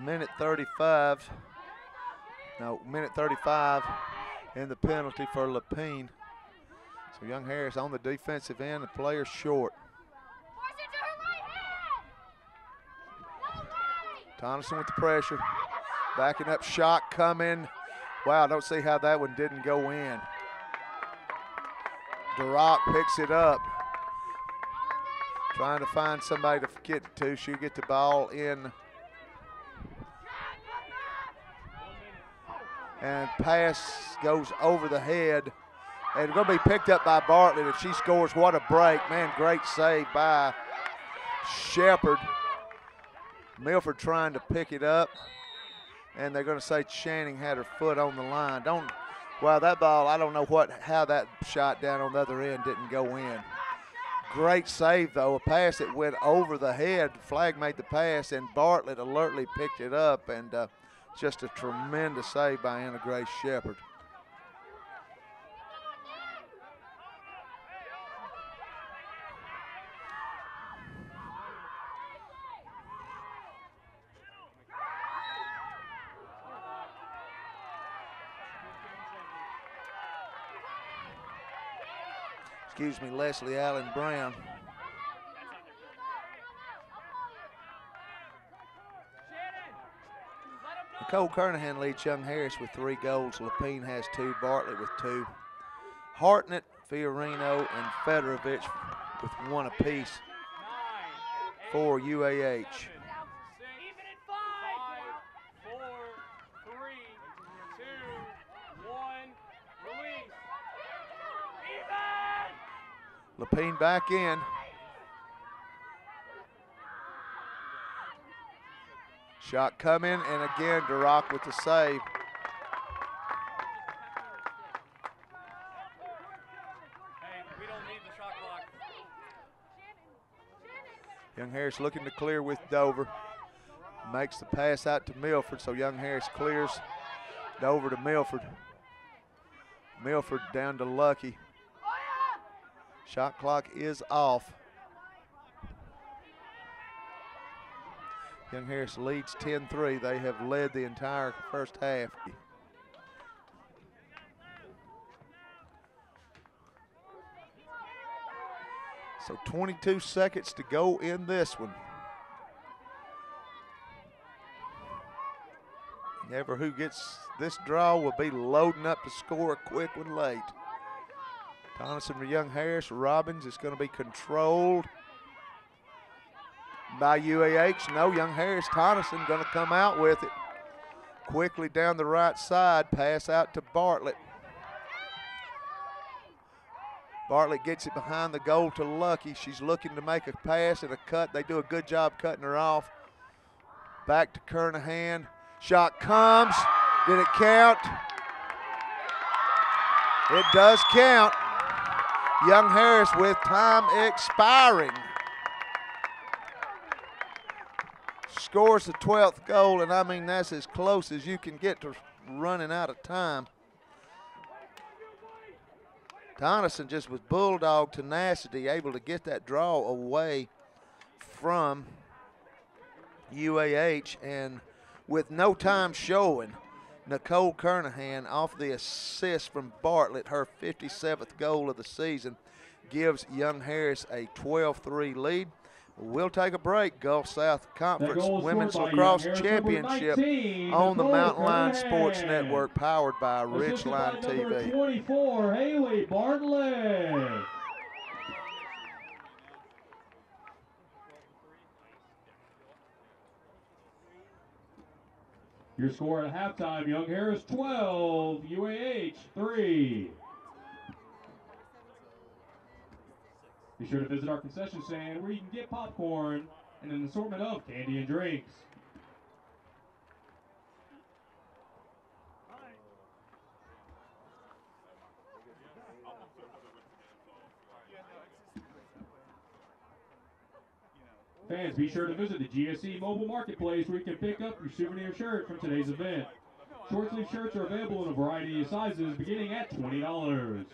[SPEAKER 2] Minute 35 in the penalty for Lepine. So Young Harris on the defensive end, the player short. Tonneson with the pressure. Backing up, shot coming. Wow, I don't see how that one didn't go in. DeRock picks it up. Trying to find somebody to get to. She'll get the ball in. And pass goes over the head. And it's going to be picked up by Bartlett. If she scores, what a break. Man, great save by Shepard. Milford trying to pick it up. And they're going to say Channing had her foot on the line. Wow, that ball, I don't know how that shot down on the other end didn't go in. Great save, though. A pass that went over the head. Flag made the pass, and Bartlett alertly picked it up. And just a tremendous save by Anna Grace Shepard. Excuse me, Leslie Allen Brown. Nicole Kernahan leads Young Harris with 3 goals. Lepine has 2, Bartlett with 2. Hartnett, Fiorino, and Fedorovich with 1 apiece for UAH. Lepine back in. Shot coming, and again, DeRock with the save.
[SPEAKER 4] Hey, we don't need the shot clock.
[SPEAKER 2] Young Harris looking to clear with Dover. Makes the pass out to Milford, so Young Harris clears Dover to Milford. Milford down to Lucky. Shot clock is off. Young Harris leads 10-3. They have led the entire first half. So 22 seconds to go in this one. Never who gets this draw will be loading up to score a quick one late. Tonneson for Young Harris. Robbins is going to be controlled by UAH. No, Young Harris. Tonneson going to come out with it. Quickly down the right side. Pass out to Bartlett. Bartlett gets it behind the goal to Lucky. She's looking to make a pass and a cut. They do a good job cutting her off. Back to Kernahan. Shot comes. Did it count? It does count. Young Harris with time expiring scores the 12th goal, and I mean that's as close as you can get to running out of time. Tonneson just with bulldog tenacity able to get that draw away from UAH, and with no time showing, Nicole Kernahan off the assist from Bartlett, her 57th goal of the season, gives Young Harris a 12-3 lead. We'll take a break. Gulf South Conference Women's Lacrosse Championship on the Mountain Line Sports Network, powered by Ridgeline TV.
[SPEAKER 1] 24, Haley Bartlett. Your score at halftime, Young Harris 12, UAH 3. Be sure to visit our concession stand where you can get popcorn and an assortment of candy and drinks. Fans, be sure to visit the GSC mobile marketplace where you can pick up your souvenir shirt from today's event. Short sleeve shirts are available in a variety of sizes beginning at $20.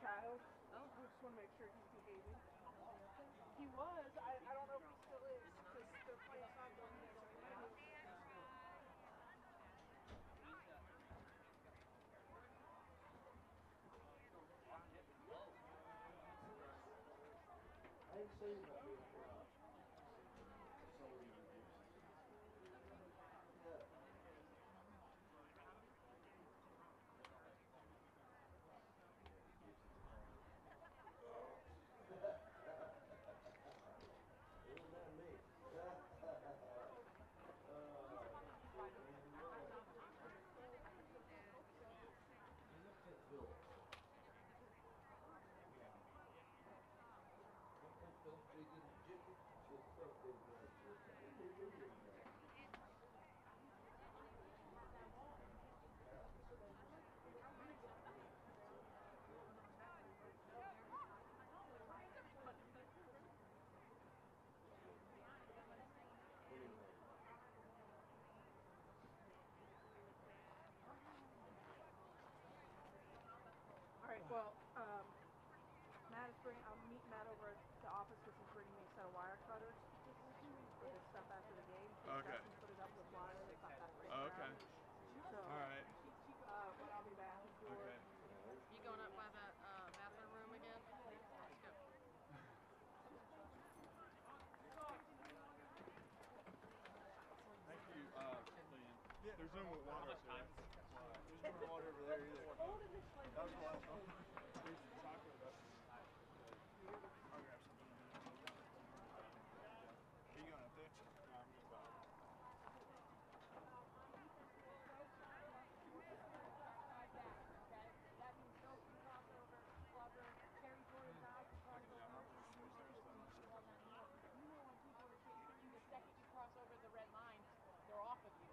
[SPEAKER 4] child. I just want to make sure he's behaving. He was. I don't know if he still is because they're playing soccer over there, so he might be. All right. Well, Matt is bringing. I'll meet Matt over at the office because he's bringing me a set of wire cutters for this stuff after the game. So
[SPEAKER 5] Okay.
[SPEAKER 4] Justin put it up with wire and stuff after the
[SPEAKER 5] Okay.
[SPEAKER 4] So,
[SPEAKER 5] All right.
[SPEAKER 4] but I'll be back.
[SPEAKER 5] Okay.
[SPEAKER 6] You going up by that bathroom room again? Let's go.
[SPEAKER 5] Thank you, Liam. Yeah, there's no more water up there. There's no more water over there either. That was the last one. There's some chocolate up there. I'll grab some. Are you going up there? No, I'm just about.
[SPEAKER 3] Over the red line, they're off of you.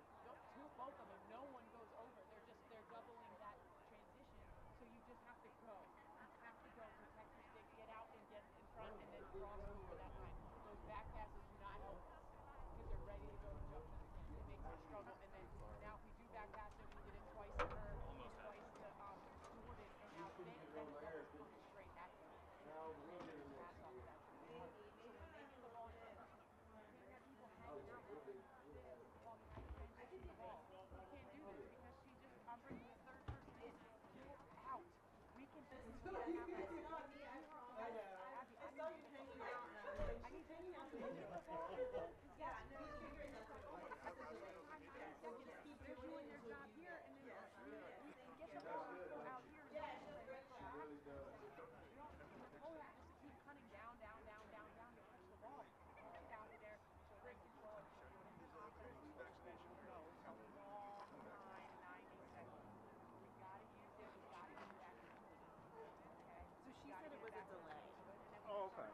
[SPEAKER 3] Both of them, no one goes over. They're doubling that transition. So you just have to go. You have to go, protect your stick, get out and get in front, and then cross over that line. Those back passes do not help us because they're ready to go to jump to the pin. It makes us struggle. And then now if we do back pass it, we did it twice to her, twice to Jordan, and now then it's coming straight at them. And they get the pass off of that. So when they get the ball in, you can't have people hanging out there. I can do the ball. You can't do this because she just, I'm bringing the third person in. Get out. We can just, it's not me, I promise. I know. I saw you hanging out and I need hanging out to get the ball. Yeah, no, he's figuring that out. They're doing their job here and then we get the ball out here. Yeah, it does a great job. It really does. The whole has to keep cutting down to catch the ball. Get out of there. Break control. No, it's a long time, 90 seconds. We gotta use it. We gotta get back. Okay.
[SPEAKER 7] So she said it was a delay.
[SPEAKER 5] Oh, okay.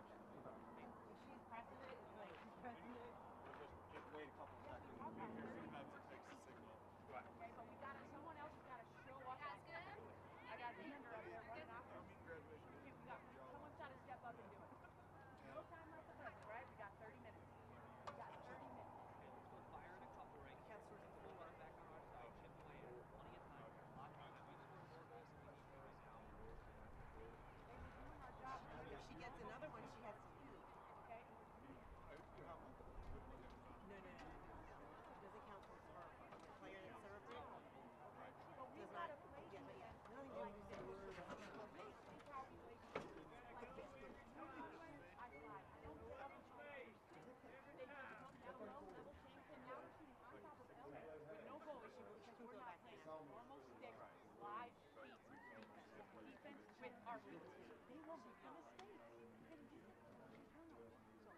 [SPEAKER 3] She's pressing it. Like she's pressing it.
[SPEAKER 5] Just wait a couple seconds. Sometimes it takes a signal.
[SPEAKER 3] Okay, but we gotta. Someone else has gotta show up. That's good. I got Xander up there running off. Someone's gotta step up and do it. No time like the present, right? We got 30 minutes. We got 30 minutes.
[SPEAKER 8] Fire in a couple right. Can't sort of pull one back on our side. Chip away. Plenty of time. Lock on. We scored more goals than we need to right now.
[SPEAKER 3] They were doing our job.
[SPEAKER 7] If she gets another one, she has to leave.
[SPEAKER 3] Okay.
[SPEAKER 7] No. It doesn't count towards her. The player that served it
[SPEAKER 3] But we
[SPEAKER 7] does not.
[SPEAKER 3] gotta play.
[SPEAKER 7] Yeah, but yeah. The only thing you said was for the
[SPEAKER 3] It's how we play. Like this. I slide. I don't know how to play. They come down low, double change, and now we're shooting on top of elbow with no goal issue because we're not playing almost stick, live feet, defense with our feet. They won't make a mistake because this is turnover. So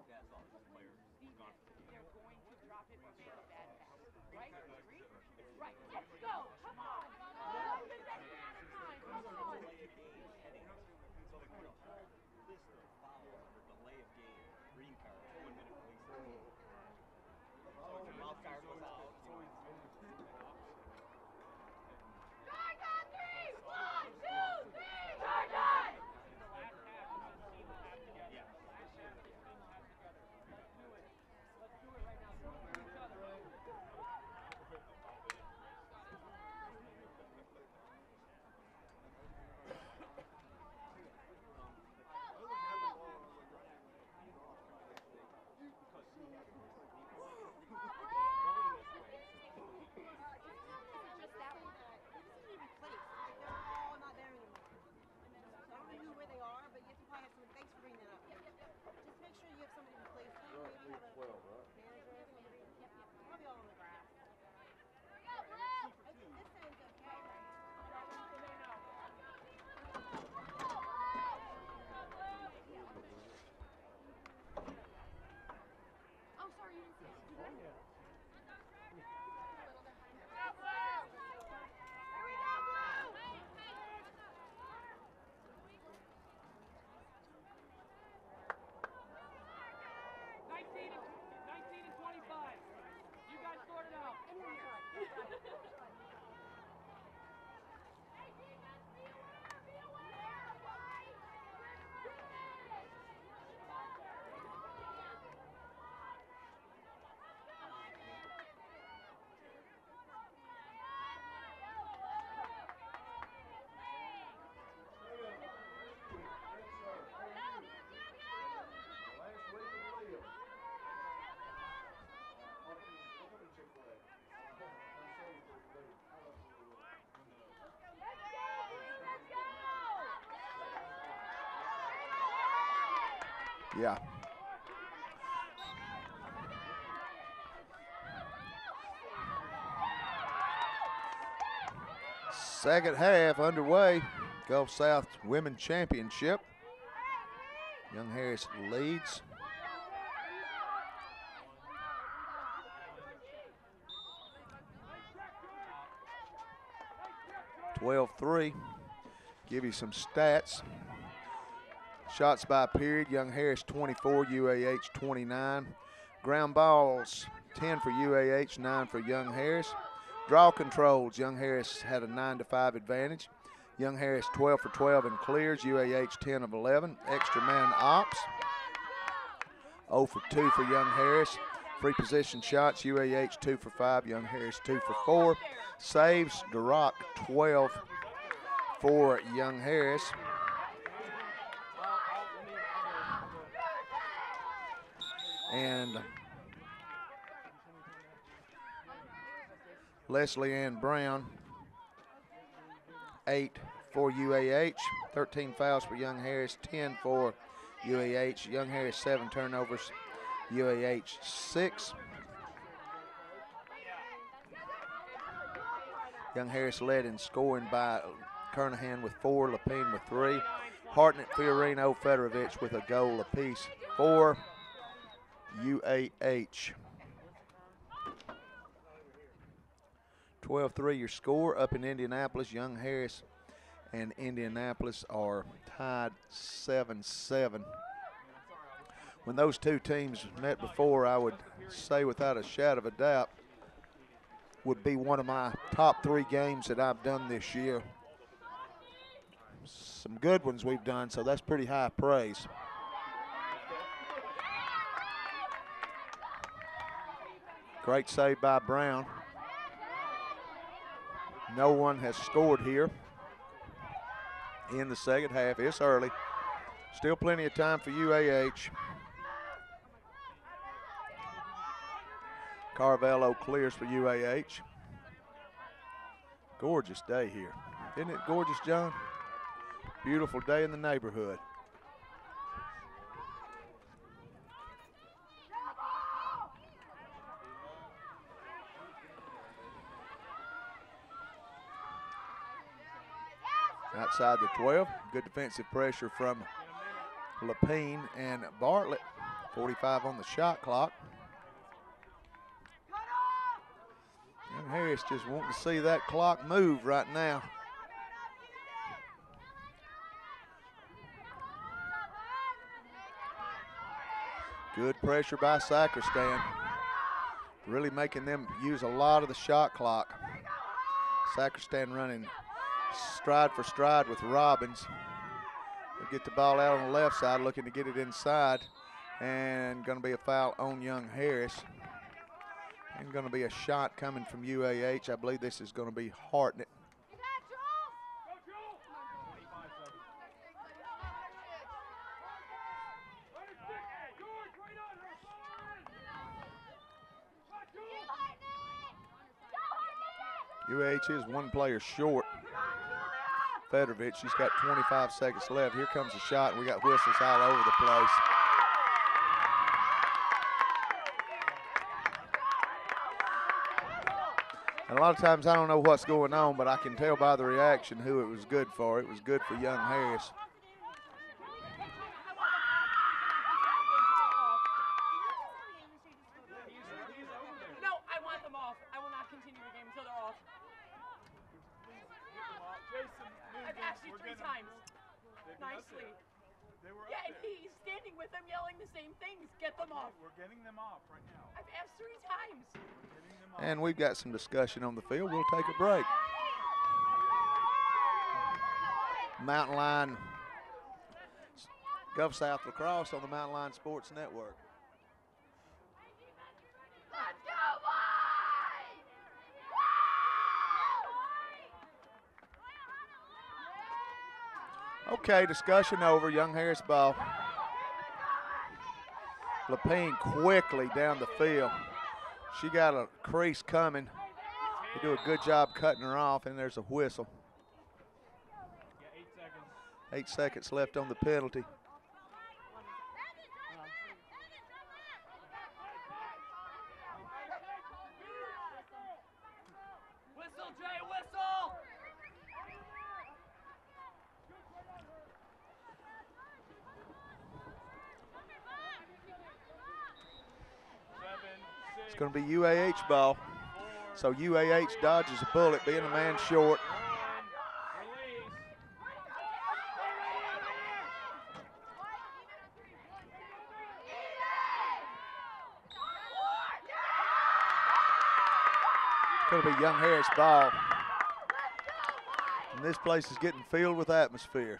[SPEAKER 8] Yeah, it's all just players.
[SPEAKER 3] defense, they're going to drop it or make a bad pass. Right? Agree? Right. Let's go. Come on. One minute at a time. Come on.
[SPEAKER 8] Delay of game heading. So they put a whole list of fouls under delay of game. Green card, 1 minute release. So if your mouth guard goes out, it's always
[SPEAKER 3] I got three. 1, 2, 3. Charge on.
[SPEAKER 8] the last half, the team will have together. Yeah.
[SPEAKER 3] Last half, the team will have together. Let's do it. Let's do it right now. Do it for each other.
[SPEAKER 2] Yeah. Second half underway. Gulf South Women Championship. Young Harris leads. (12-3). Give you some stats. Shots by period, Young Harris 24, UAH 29. Ground balls, 10 for UAH, 9 for Young Harris. Draw controls, Young Harris had a 9-5 advantage. Young Harris 12 for 12 in clears, UAH 10 of 11. Extra man ops, 0 for 2 for Young Harris. Free position shots, UAH 2 for 5, Young Harris 2 for 4. Saves, Duroc 12 for Young Harris. And Leslie Ann Brown, 8 for UAH, 13 fouls for Young Harris, 10 for UAH. Young Harris 7 turnovers, UAH 6. Young Harris led in scoring by Kernahan with 4, Lapine with 3. Hartnett, Fiorino, Federovich with a goal apiece for UAH. 12-3 your score up in Indianapolis. Young Harris and Indianapolis are tied 7-7. When those two teams met before, I would say without a shadow of a doubt would be one of my top 3 games that I've done this year. Some good ones we've done, so that's pretty high praise. Great save by Brown. No one has scored here in the second half. It's early. Still plenty of time for UAH. Carvello clears for UAH. Gorgeous day here. Isn't it gorgeous, John? Beautiful day in the neighborhood. Outside the 12, good defensive pressure from Lapine and Bartlett. 45 on the shot clock. Young Harris just wanting to see that clock move right now. Good pressure by Sacristan. Really making them use a lot of the shot clock. Sacristan running stride for stride with Robbins. They'll get the ball out on the left side, looking to get it inside, and going to be a foul on Young Harris. And going to be a shot coming from UAH. I believe this is going to be Hartnett. UAH is 1 player short. Federovich, she's got 25 seconds left. Here comes a shot, and we got whistles all over the place. And a lot of times I don't know what's going on, but I can tell by the reaction who it was good for. It was good for Young Harris.
[SPEAKER 3] No, I want them off. I will not continue the game until they're off. I've asked you 3 times. Nicely. Yeah, and he's standing with them yelling the same things. Get them off.
[SPEAKER 5] We're getting them off right now.
[SPEAKER 3] I've asked 3 times.
[SPEAKER 2] And we've got some discussion on the field. We'll take a break. Mountain Line, Gulf South Lacrosse on the Mountain Line Sports Network. Okay, discussion over. Young Harris ball. Lapine quickly down the field. She got a crease coming. They do a good job cutting her off, and there's a whistle. 8 seconds left on the penalty. It's going to be UAH ball. So UAH dodges a bullet, being a man short. It's going to be Young Harris ball. And this place is getting filled with atmosphere.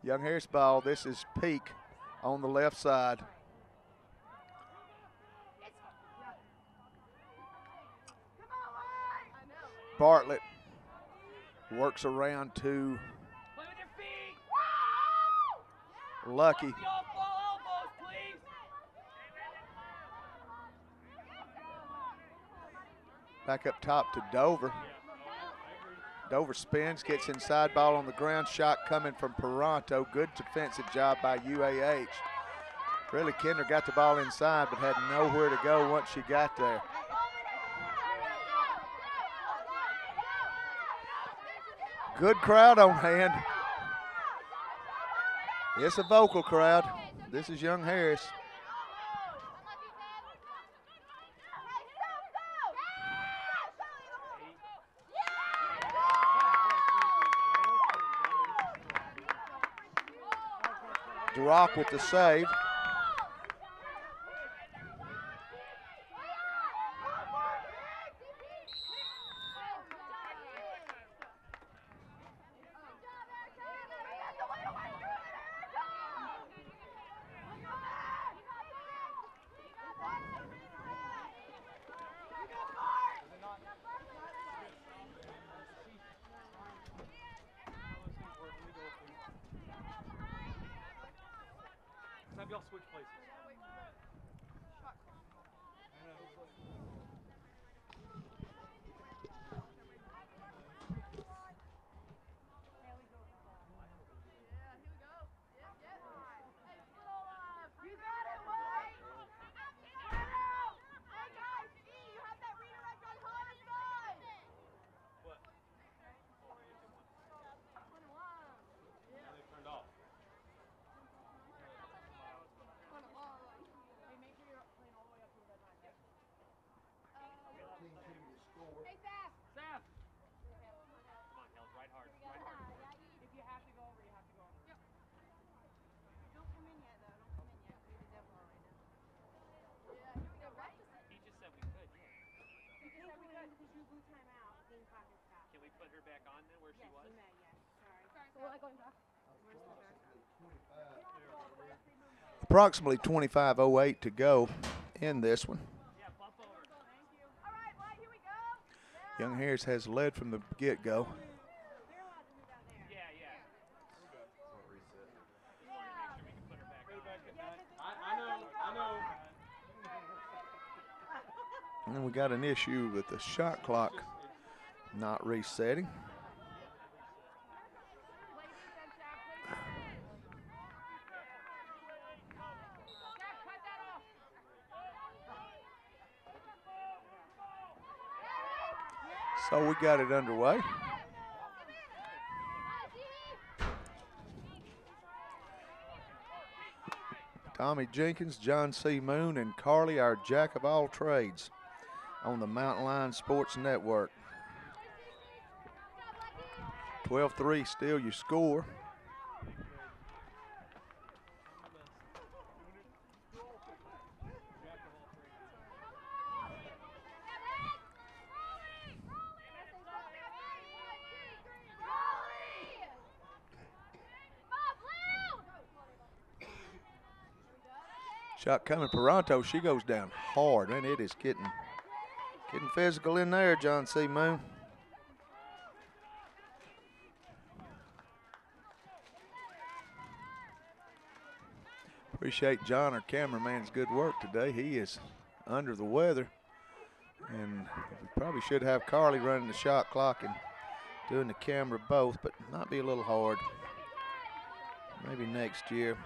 [SPEAKER 2] Young Harris ball. This is Peak on the left side. Bartlett works around to Lucky. Back up top to Dover. Dover spins, gets inside, ball on the ground, shot coming from Peranto. Good defensive job by UAH. Really, Kinder got the ball inside, but had nowhere to go once she got there. Good crowd on hand. It's a vocal crowd. This is Young Harris. Drock with the save.
[SPEAKER 8] Have y'all switch places?
[SPEAKER 6] Can we put her back on then where she was?
[SPEAKER 4] You may, yes. Sorry. Going back.
[SPEAKER 2] Approximately 25:08 to go in this one. Young Harris has led from the get-go. And we got an issue with the shot clock not resetting. So we got it underway. Tommy Jenkins, John C. Moon, and Carly, our jack of all trades, on the Mountain Lion Sports Network. 12-3 still your score. Shot coming, Peranto, she goes down hard, and it is getting physical in there, John C. Moon. Appreciate John, our cameraman's good work today. He is under the weather, and we probably should have Carly running the shot clock and doing the camera both, but might be a little hard. Maybe next year.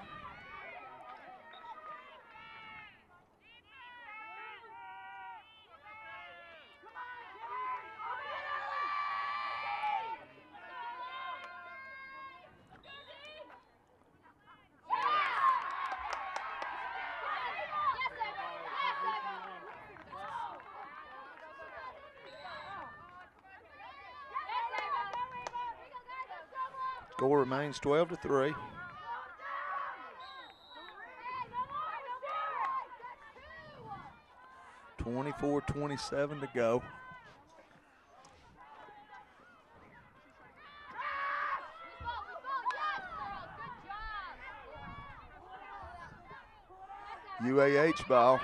[SPEAKER 2] Score remains 12-3. .24-27 to go. UAH ball.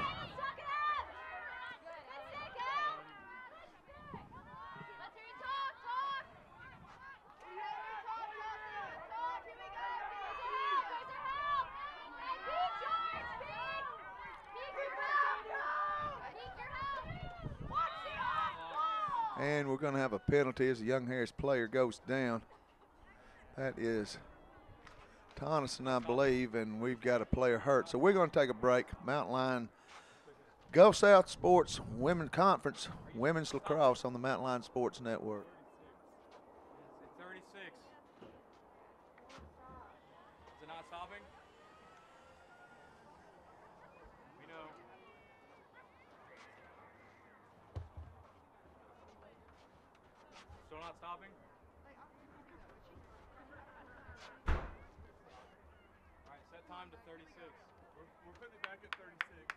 [SPEAKER 2] And we're going to have a penalty as a Young Harris player goes down. That is Tonneson, I believe, and we've got a player hurt. So we're going to take a break. Mountain Lion Gulf South Sports Women's Conference, Women's Lacrosse on the Mountain Lion Sports Network.
[SPEAKER 8] 36. Is it not stopping? We know. Still not stopping? All right, set time to 36.
[SPEAKER 5] We're putting it back at 36.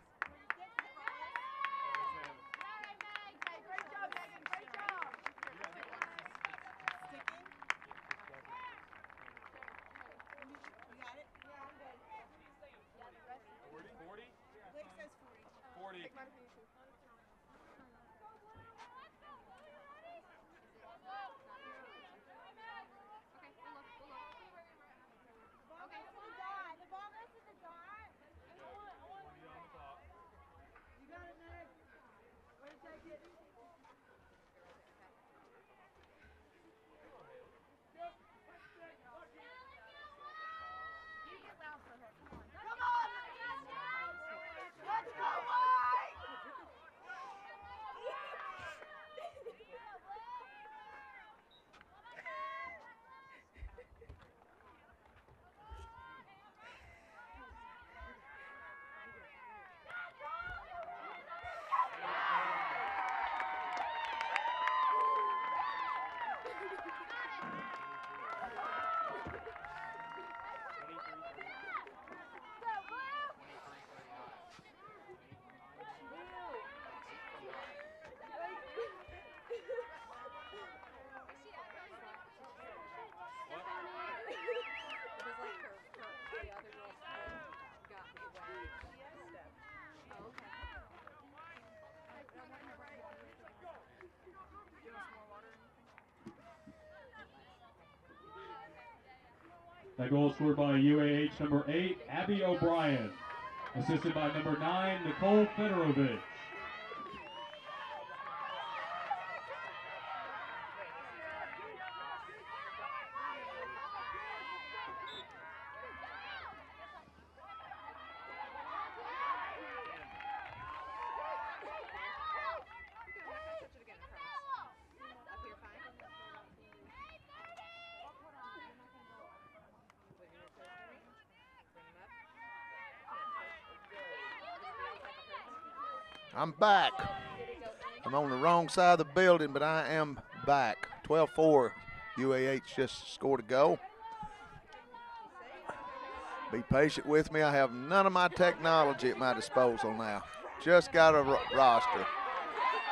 [SPEAKER 1] That goal scored by UAH number 8, Abby O'Brien. Assisted by number 9, Nicole Fedorovich.
[SPEAKER 2] I'm back. I'm on the wrong side of the building, but I am back. 12-4. UAH just scored a goal. Be patient with me. I have none of my technology at my disposal now. Just got a roster.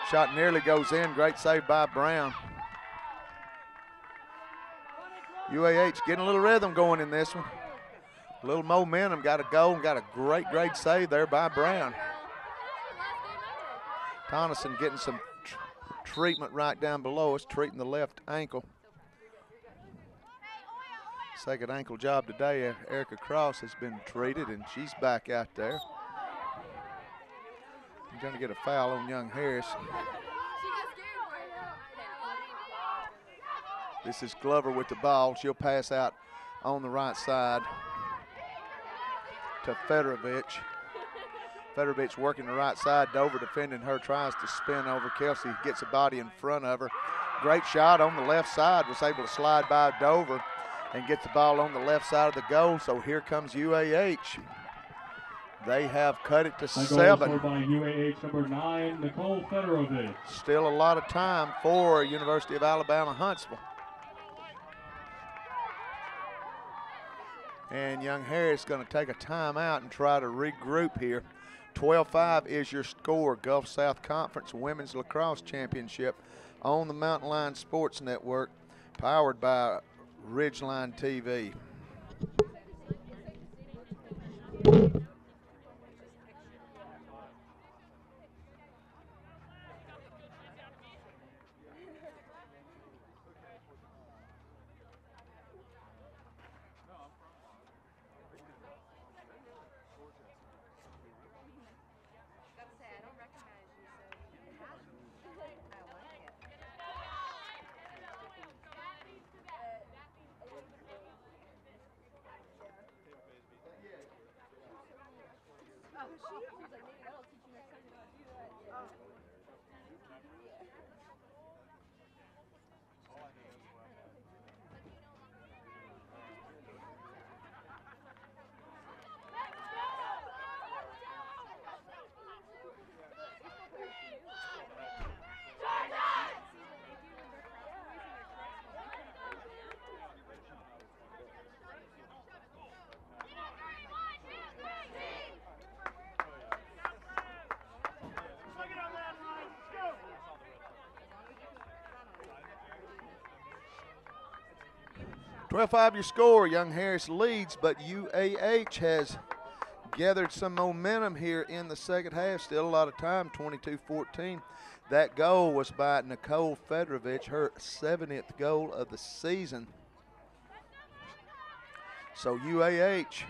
[SPEAKER 2] Shot nearly goes in. Great save by Brown. UAH getting a little rhythm going in this one. A little momentum. Got a goal and got a great save there by Brown. Tonneson getting some treatment right down below us, treating the left ankle. Second ankle job today. Erica Cross has been treated, and she's back out there. You're going to get a foul on Young Harris. This is Glover with the ball. She'll pass out on the right side. to Federovich. Federovich working the right side. Dover defending her, tries to spin over. Kelsey gets a body in front of her. Great shot on the left side. Was able to slide by Dover and get the ball on the left side of the goal. So here comes UAH. They have cut it to
[SPEAKER 1] That goal
[SPEAKER 2] 7.
[SPEAKER 1] scored by UAH number 9, Nicole Fedorovich.
[SPEAKER 2] Still a lot of time for University of Alabama Huntsville. And Young Harris going to take a timeout and try to regroup here. 12-5 is your score. Gulf South Conference Women's Lacrosse Championship on the Mountain Line Sports Network, powered by Ridgeline TV. Twelve-5 your score. Young Harris leads, but UAH has gathered some momentum here in the second half. Still a lot of time, 22-14. That goal was by Nicole Fedorovich, her 70th goal of the season. So UAH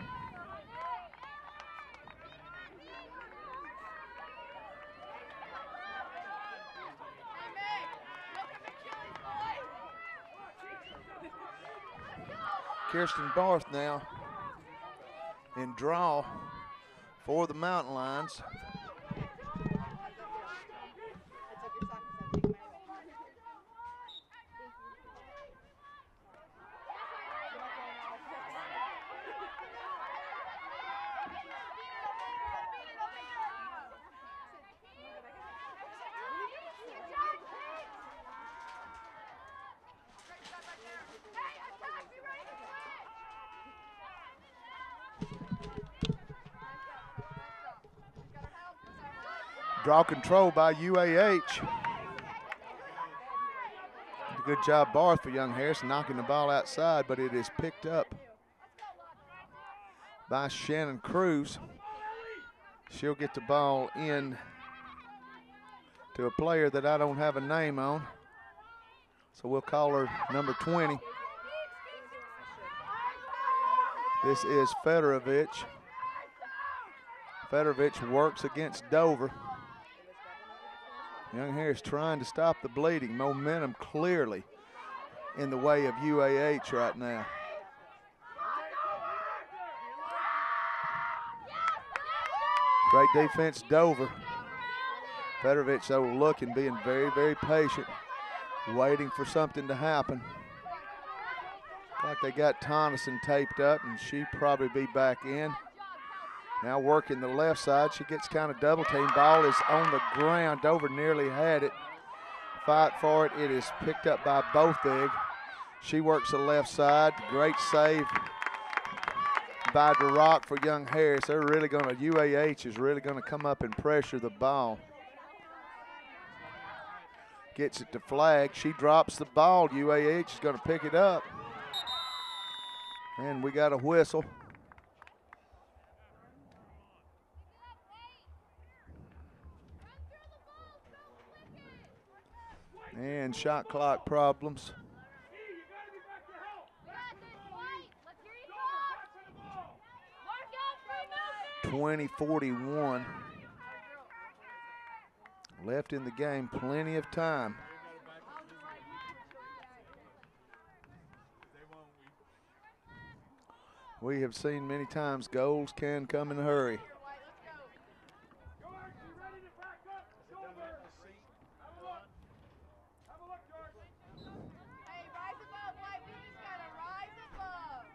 [SPEAKER 2] Kirsten Barth now in draw for the Mountain Lions. Draw control by UAH. Good job, Barth, for Young Harris, knocking the ball outside, but it is picked up by Shannon Cruz. She'll get the ball in to a player that I don't have a name on, so we'll call her number 20. This is Fedorovich. Fedorovich works against Dover. Young Harris trying to stop the bleeding. Momentum clearly in the way of UAH right now. Great defense, Dover. Fedorovich, though, looking, being very, very patient, waiting for something to happen. Like they got Tonneson taped up, and she'd probably be back in. Now working the left side. She gets kind of double team. Ball is on the ground. Dover nearly had it. Fight for it. It is picked up by Bothig. She works the left side. Great save by DeRock for Young Harris. They're really going to, UAH is really going to come up and pressure the ball. Gets it to Flag. She drops the ball. UAH is going to pick it up. And we got a whistle. And shot clock problems. 20-41. Left in the game, plenty of time. We have seen many times goals can come in a hurry.
[SPEAKER 6] Hey, rise above, White. We just gotta rise above.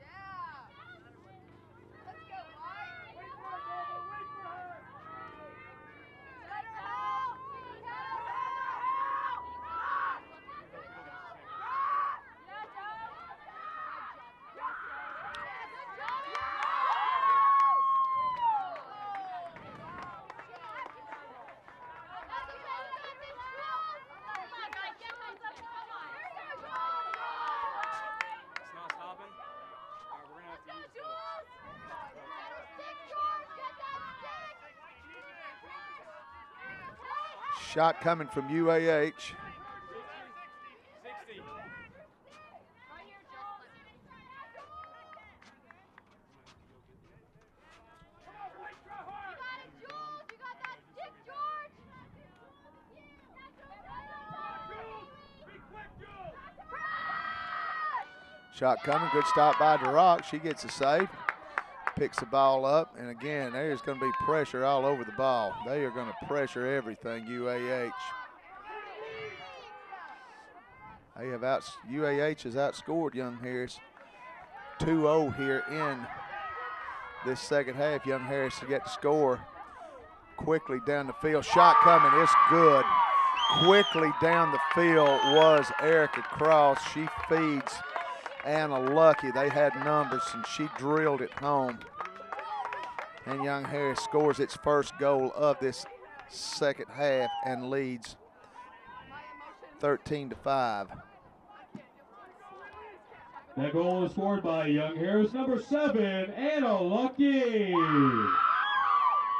[SPEAKER 6] Yeah. Let's go, White. Let her help.
[SPEAKER 8] It's not stopping. All right, we're gonna have to use
[SPEAKER 2] Shot coming from UAH.
[SPEAKER 8] 60.
[SPEAKER 2] Shot coming, good stop by DeRock. She gets a save, picks the ball up, and again, there's going to be pressure all over the ball. They are going to pressure everything, UAH. UAH has outscored Young Harris 2-0 here in this second half. Young Harris to get the score. Quickly down the field, shot coming, it's good. Quickly down the field was Erica Cross. She feeds Anna Lucky. They had numbers and she drilled it home. And Young Harris scores its first goal of this second half and leads 13-5.
[SPEAKER 1] That goal is scored by Young Harris, number 7, Anna Lucky.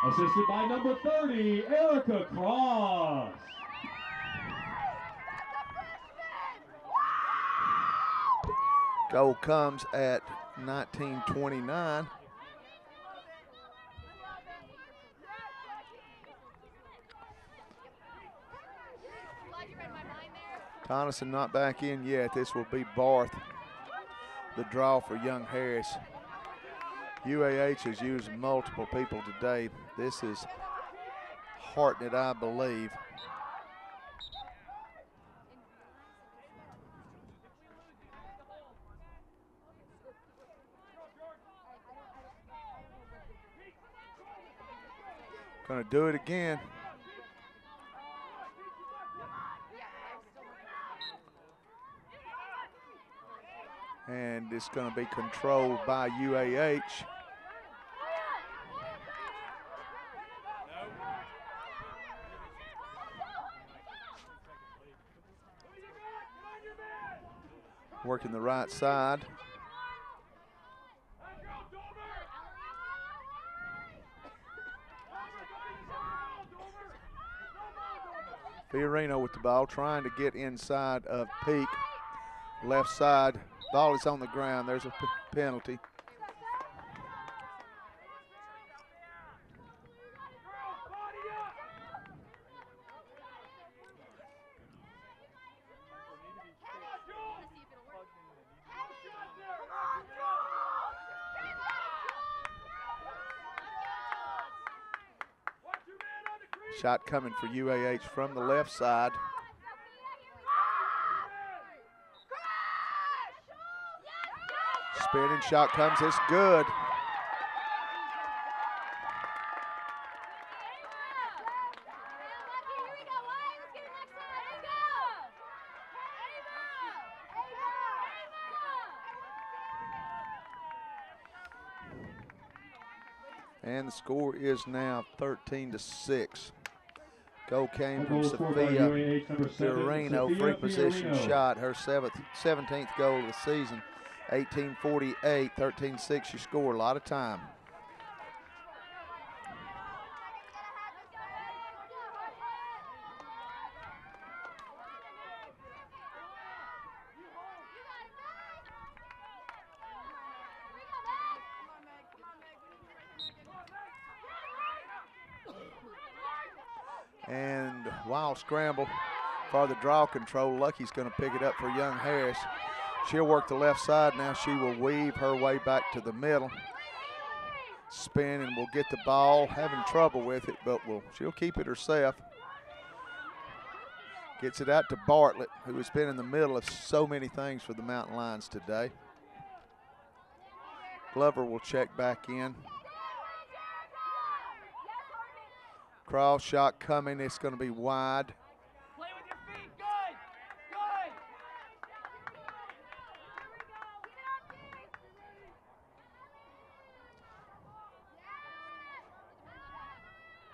[SPEAKER 1] Assisted by number 30, Erica Cross.
[SPEAKER 2] Goal comes at 19:29. Tonneson not back in yet. This will be Barth, the draw for Young Harris. UAH has used multiple people today. This is Hartnett, I believe. Gonna do it again. And it's gonna be controlled by UAH. Working the right side. Fiorino with the ball, trying to get inside of Peak. Left side, ball is on the ground. There's a penalty. Shot coming for UAH from the left side. Spinning shot comes, it's good. And the score is now 13-6. Goal came from Sophia Fiorino, free position shot, her 17th goal of the season. 18:48, 13-6, she scored a lot of time. And wild scramble for the draw control. Lucky's going to pick it up for Young Harris. She'll work the left side. Now she will weave her way back to the middle. Spin and will get the ball. Having trouble with it, but she'll keep it herself. Gets it out to Bartlett, who has been in the middle of so many things for the Mountain Lions today. Glover will check back in. Cross shot coming. It's going to be wide.
[SPEAKER 3] Play with your feet. Good. Good.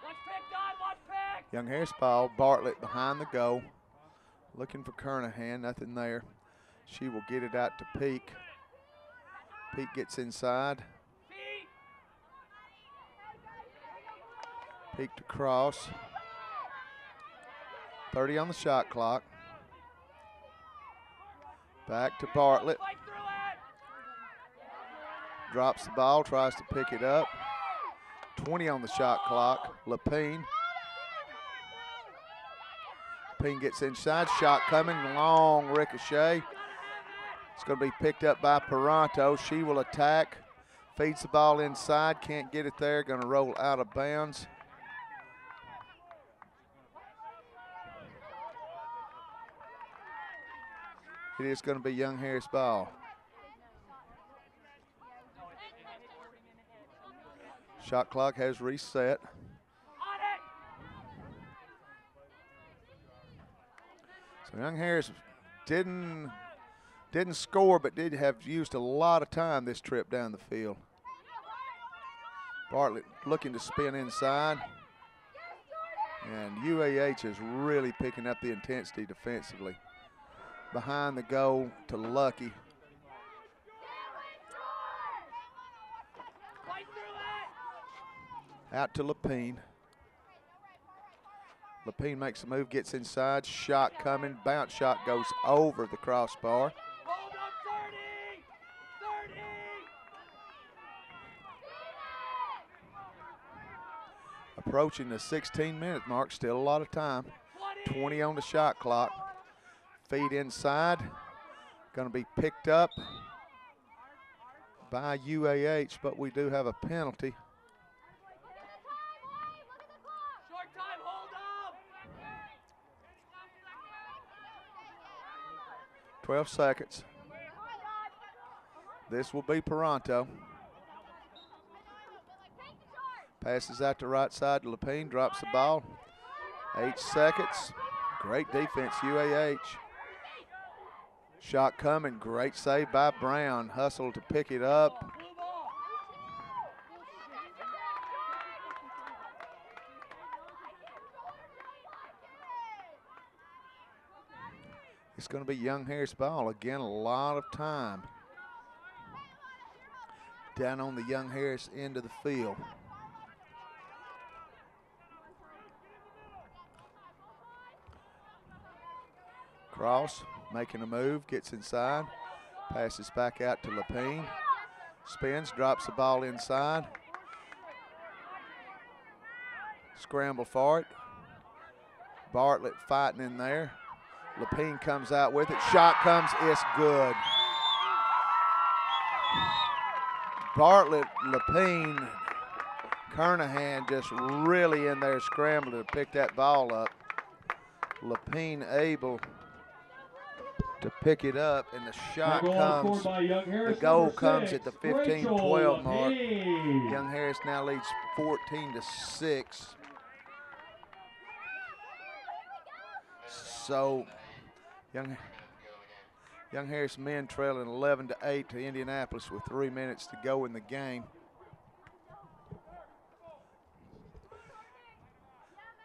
[SPEAKER 3] Watch pick, Don. Watch pick.
[SPEAKER 2] Young Harris ball. Bartlett behind the goal. Looking for Kernahan. Nothing there. She will get it out to Peak. Peak gets inside. Peak to cross. 30 on the shot clock. Back to Bartlett. Drops the ball, tries to pick it up. 20 on the shot clock. Lapine. Lapine gets inside. Shot coming. Long ricochet. It's going to be picked up by Paranto. She will attack. Feeds the ball inside. Can't get it there. Going to roll out of bounds. It is going to be Young Harris ball. Shot clock has reset. So Young Harris didn't score, but did have used a lot of time this trip down the field. Bartlett looking to spin inside. And UAH is really picking up the intensity defensively. Behind the goal to Lucky. Out to Lapine. Lapine makes a move, gets inside, shot coming, bounce shot goes over the crossbar. Approaching the 16-minute mark, still a lot of time. 20 on the shot clock. Feed inside, going to be picked up by UAH, but we do have a penalty.
[SPEAKER 3] Short time, hold up.
[SPEAKER 2] 12 seconds. This will be Paranto. Passes out to right side to Lapine, drops the ball. 8 seconds. Great defense, UAH. Shot coming, great save by Brown. Hustle to pick it up. It's going to be Young Harris ball. Again, a lot of time down on the Young Harris end of the field. Cross, making a move, gets inside, passes back out to Lapine, spins, drops the ball inside. Scramble for it. Bartlett fighting in there. Lapine comes out with it. Shot comes, it's good. Bartlett, Lapine, Kernahan just really in there scrambling to pick that ball up. Lapine able to pick it up, and the shot comes. The goal comes at the 15-12 mark. Young Harris now leads 14-6. So Young Harris men trailing 11-8 to Indianapolis with 3 minutes to go in the game.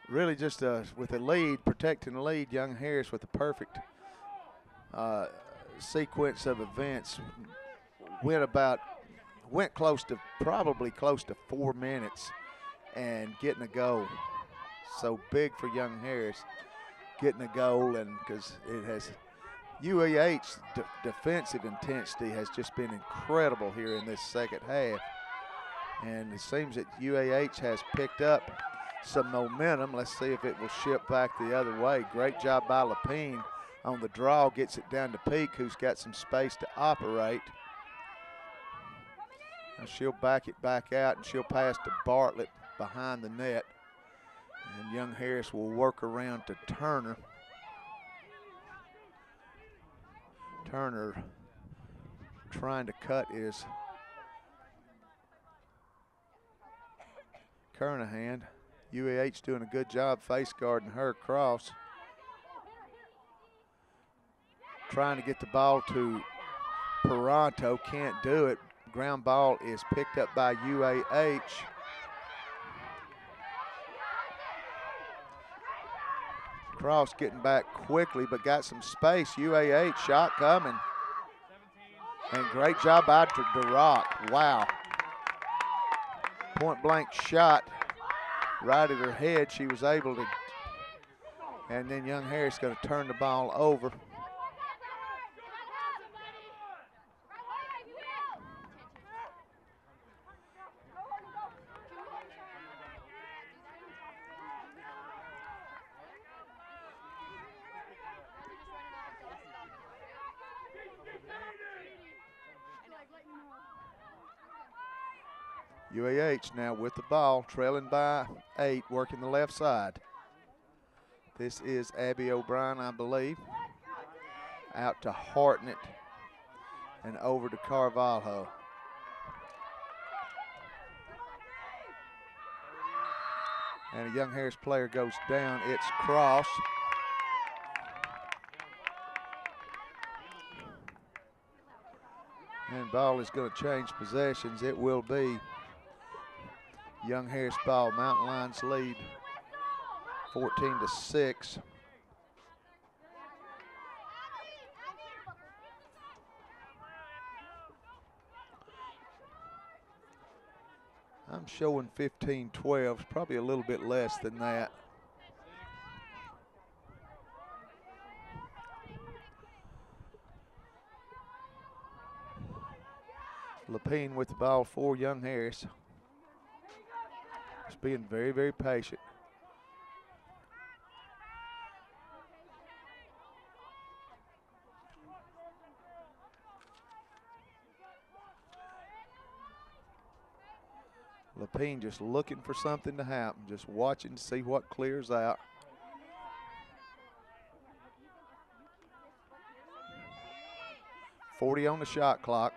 [SPEAKER 2] Really just with a lead, protecting the lead, Young Harris with the perfect sequence of events went probably close to 4 minutes and getting a goal. So big for Young Harris getting a goal, and because it has UAH's defensive intensity has just been incredible here in this second half, and it seems that UAH has picked up some momentum. Let's see if it will shift back the other way. Great job by Lapine on the draw. Gets it down to Peak, who's got some space to operate. Now she'll back it back out, and she'll pass to Bartlett behind the net. And Young Harris will work around to Turner. Turner trying to cut is Kernahan. UAH doing a good job face guarding her across. Trying to get the ball to Peranto, can't do it. Ground ball is picked up by UAH. Cross getting back quickly, but got some space. UAH shot coming. And great job by DeRock. Wow. Point blank shot right at her head. She was able to, and then Young Harris going to turn the ball over. UAH now with the ball, trailing by 8, working the left side. This is Abby O'Brien, I believe. Out to Hartnett and over to Carvalho. And a Young Harris player goes down. It's Cross. And ball is going to change possessions. It will be Young Harris ball. Mountain Lions lead 14-6. I'm showing 15-12, probably a little bit less than that. Lapine with the ball for Young Harris. Just being very, very patient. Lapine just looking for something to happen, just watching to see what clears out. .40 on the shot clock.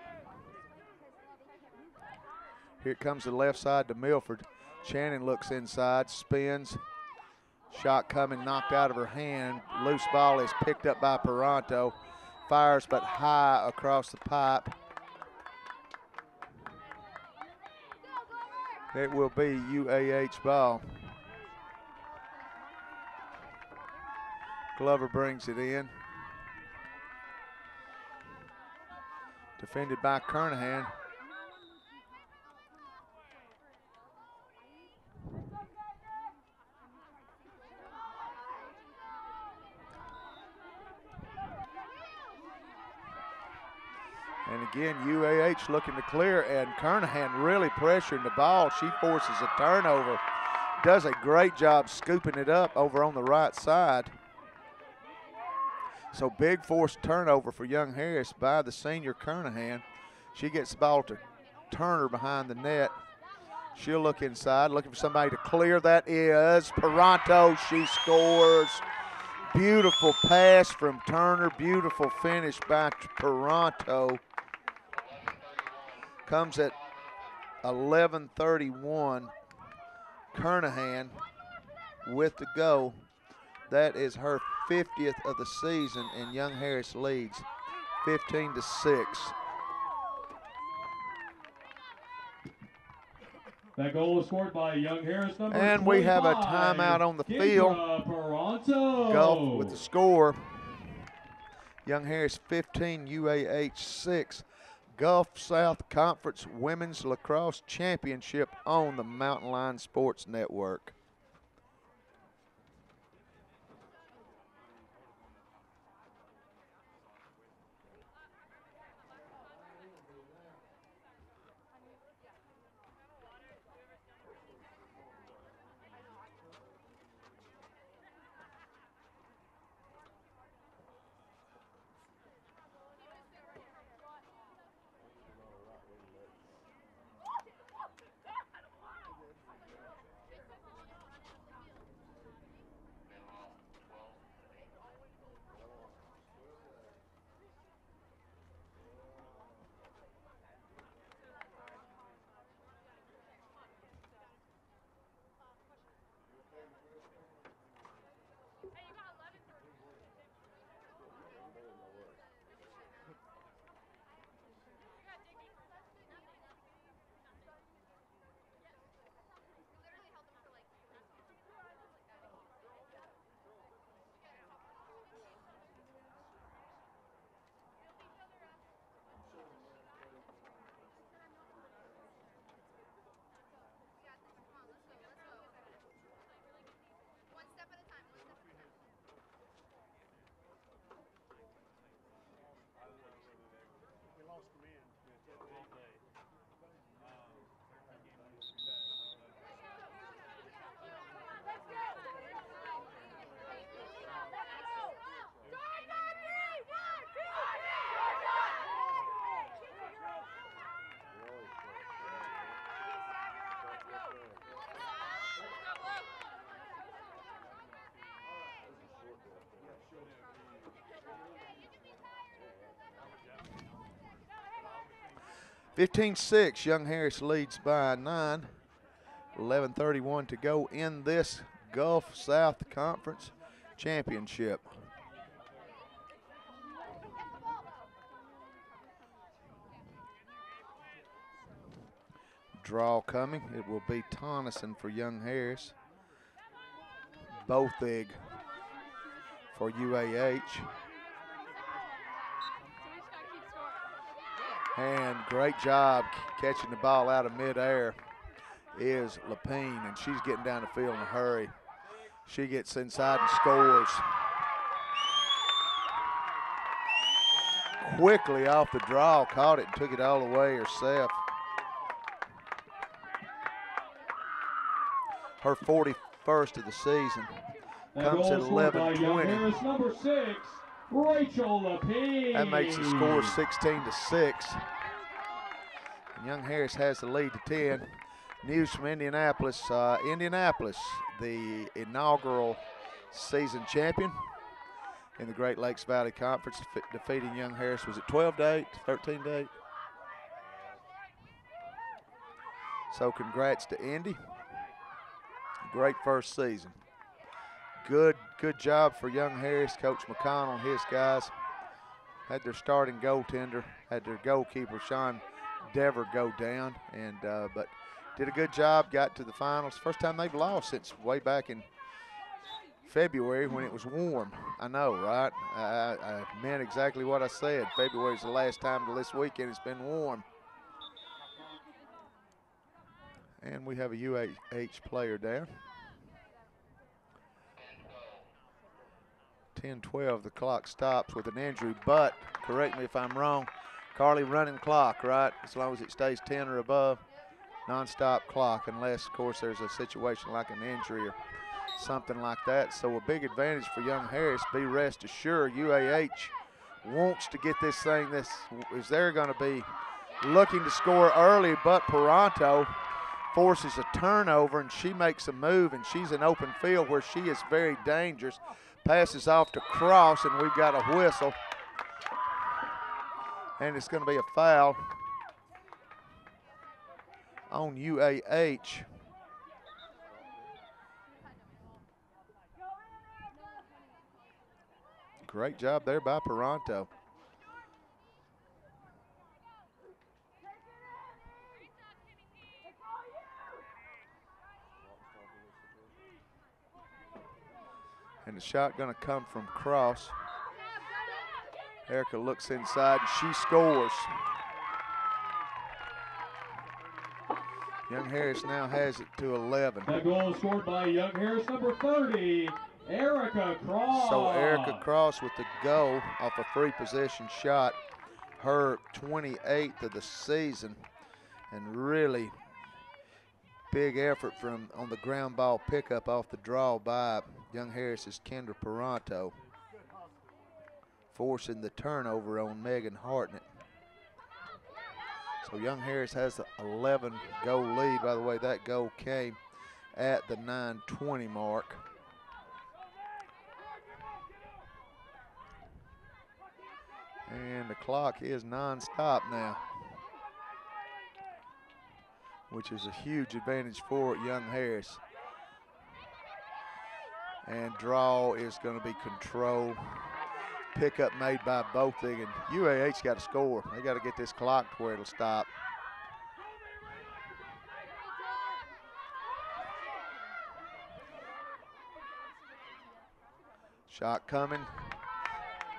[SPEAKER 2] Here comes the left side to Milford. Shannon looks inside, spins. Shot coming, knocked out of her hand. Loose ball is picked up by Peranto. Fires but high across the pipe. It will be UAH ball. Glover brings it in. Defended by Kernahan. And again, UAH looking to clear, and Kernahan really pressuring the ball. She forces a turnover. Does a great job scooping it up over on the right side. So big forced turnover for Young Harris by the senior Kernahan. She gets the ball to Turner behind the net. She'll look inside, looking for somebody to clear. That is Peranto. She scores. Beautiful pass from Turner. Beautiful finish by Peranto. Comes at 11:31. Kernahan with the goal. That is her 50th of the season, and Young Harris leads 15-6.
[SPEAKER 1] That goal was scored by Young Harris, number
[SPEAKER 2] and
[SPEAKER 1] 25,
[SPEAKER 2] we have a timeout on the field.
[SPEAKER 1] Peranto.
[SPEAKER 2] Gulf with the score. Young Harris 15, UAH 6. Gulf South Conference Women's Lacrosse Championship on the Mountain Lion Sports Network. 15-6, Young Harris leads by 9. 11:31 to go in this Gulf South Conference Championship. Draw coming. It will be Tonneson for Young Harris. Bothig for UAH. And great job catching the ball out of midair is Lapine, and she's getting down the field in a hurry. She gets inside and scores. Quickly off the draw, caught it and took it all the way herself. Her 41st of the season. Comes at 11:20.
[SPEAKER 1] Harris, number 6, Rachel Lapine.
[SPEAKER 2] That makes the score 16-6. Young Harris has the lead to 10. News from Indianapolis. Indianapolis, the inaugural season champion in the Great Lakes Valley Conference, defeating Young Harris. Was it 12-8, 13-8? So congrats to Indy. Great first season. Good job for Young Harris. Coach McConnell and his guys had their starting goaltender, had their goalkeeper Sean Dever go down, and but did a good job. Got to the finals. First time they've lost since way back in February when it was warm. I know, right? I meant exactly what I said. February is the last time till this weekend it's been warm. And we have a UAH player down. 10-12, the clock stops with an injury, but correct me if I'm wrong, Carly, running clock, right? As long as it stays 10 or above, non-stop clock, unless, of course, there's a situation like an injury or something like that. So a big advantage for Young Harris. Be rest assured, UAH wants to get this thing. This is they're going to be looking to score early, but Paranto forces a turnover, and she makes a move, and she's in open field where she is very dangerous. Passes off to Cross, and we've got a whistle. And it's going to be a foul on UAH. Great job there by Paranto. And the shot going to come from Cross. Erica looks inside and she scores. Young Harris now has it to 11.
[SPEAKER 1] That goal is scored by Young Harris, number 30, Erica Cross.
[SPEAKER 2] So Erica Cross with the goal off a free position shot, her 28th of the season, and really big effort from on the ground ball pickup off the draw by Young Harris's Kendra Paranto, forcing the turnover on Megan Hartnett. So Young Harris has the 11-goal lead. By the way, that goal came at the 9:20 mark. And the clock is non-stop now, which is a huge advantage for Young Harris. And draw is going to be controlled. Pickup made by Bothig, and UAH got to score. They got to get this clock to where it'll stop. Shot coming.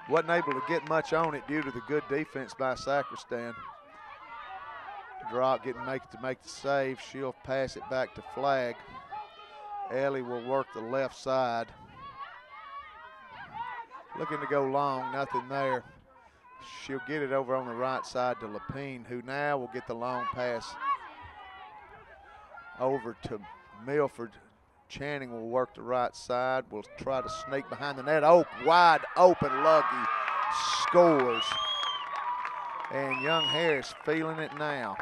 [SPEAKER 2] Wasn't able to get much on it due to the good defense by Sacristan. Drop getting to make the save. She'll pass it back to Flagg. Ellie will work the left side. Looking to go long, nothing there. She'll get it over on the right side to Lapine, who now will get the long pass over to Milford. Channing will work the right side. Will try to sneak behind the net. Oh, wide open, Lucky scores. And Young Harris feeling it now.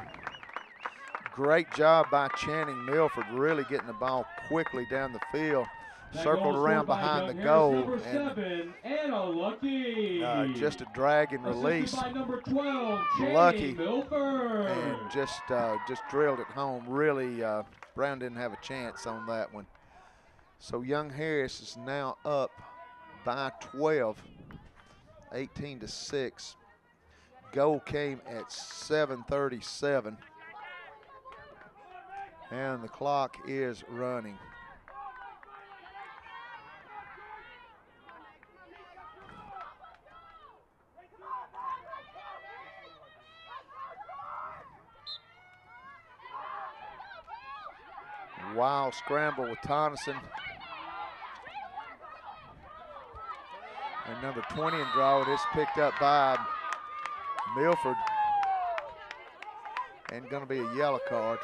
[SPEAKER 2] Great job by Channing Milford, really getting the ball quickly down the field.
[SPEAKER 1] That
[SPEAKER 2] circled
[SPEAKER 1] goal
[SPEAKER 2] around
[SPEAKER 1] scored by
[SPEAKER 2] behind
[SPEAKER 1] Young
[SPEAKER 2] the
[SPEAKER 1] Harris,
[SPEAKER 2] goal,
[SPEAKER 1] number
[SPEAKER 2] and
[SPEAKER 1] 7, Anna Lucky.
[SPEAKER 2] just a drag and
[SPEAKER 1] Assisted
[SPEAKER 2] release.
[SPEAKER 1] by number 12, Jane
[SPEAKER 2] Lucky.
[SPEAKER 1] Milford.
[SPEAKER 2] And just drilled it home. Really, Brown didn't have a chance on that one. So Young Harris is now up by 12, 18-6. Goal came at 7:37, and the clock is running. Wild scramble with Tonneson. And number 20 in draw. It is picked up by Milford. And going to be a yellow card.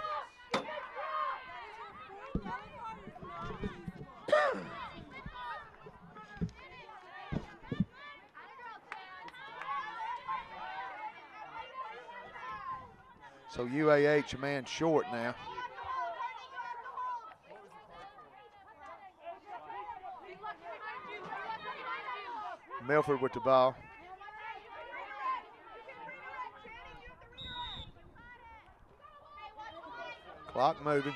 [SPEAKER 2] So UAH a man short now. Milford with the ball. Clock moving.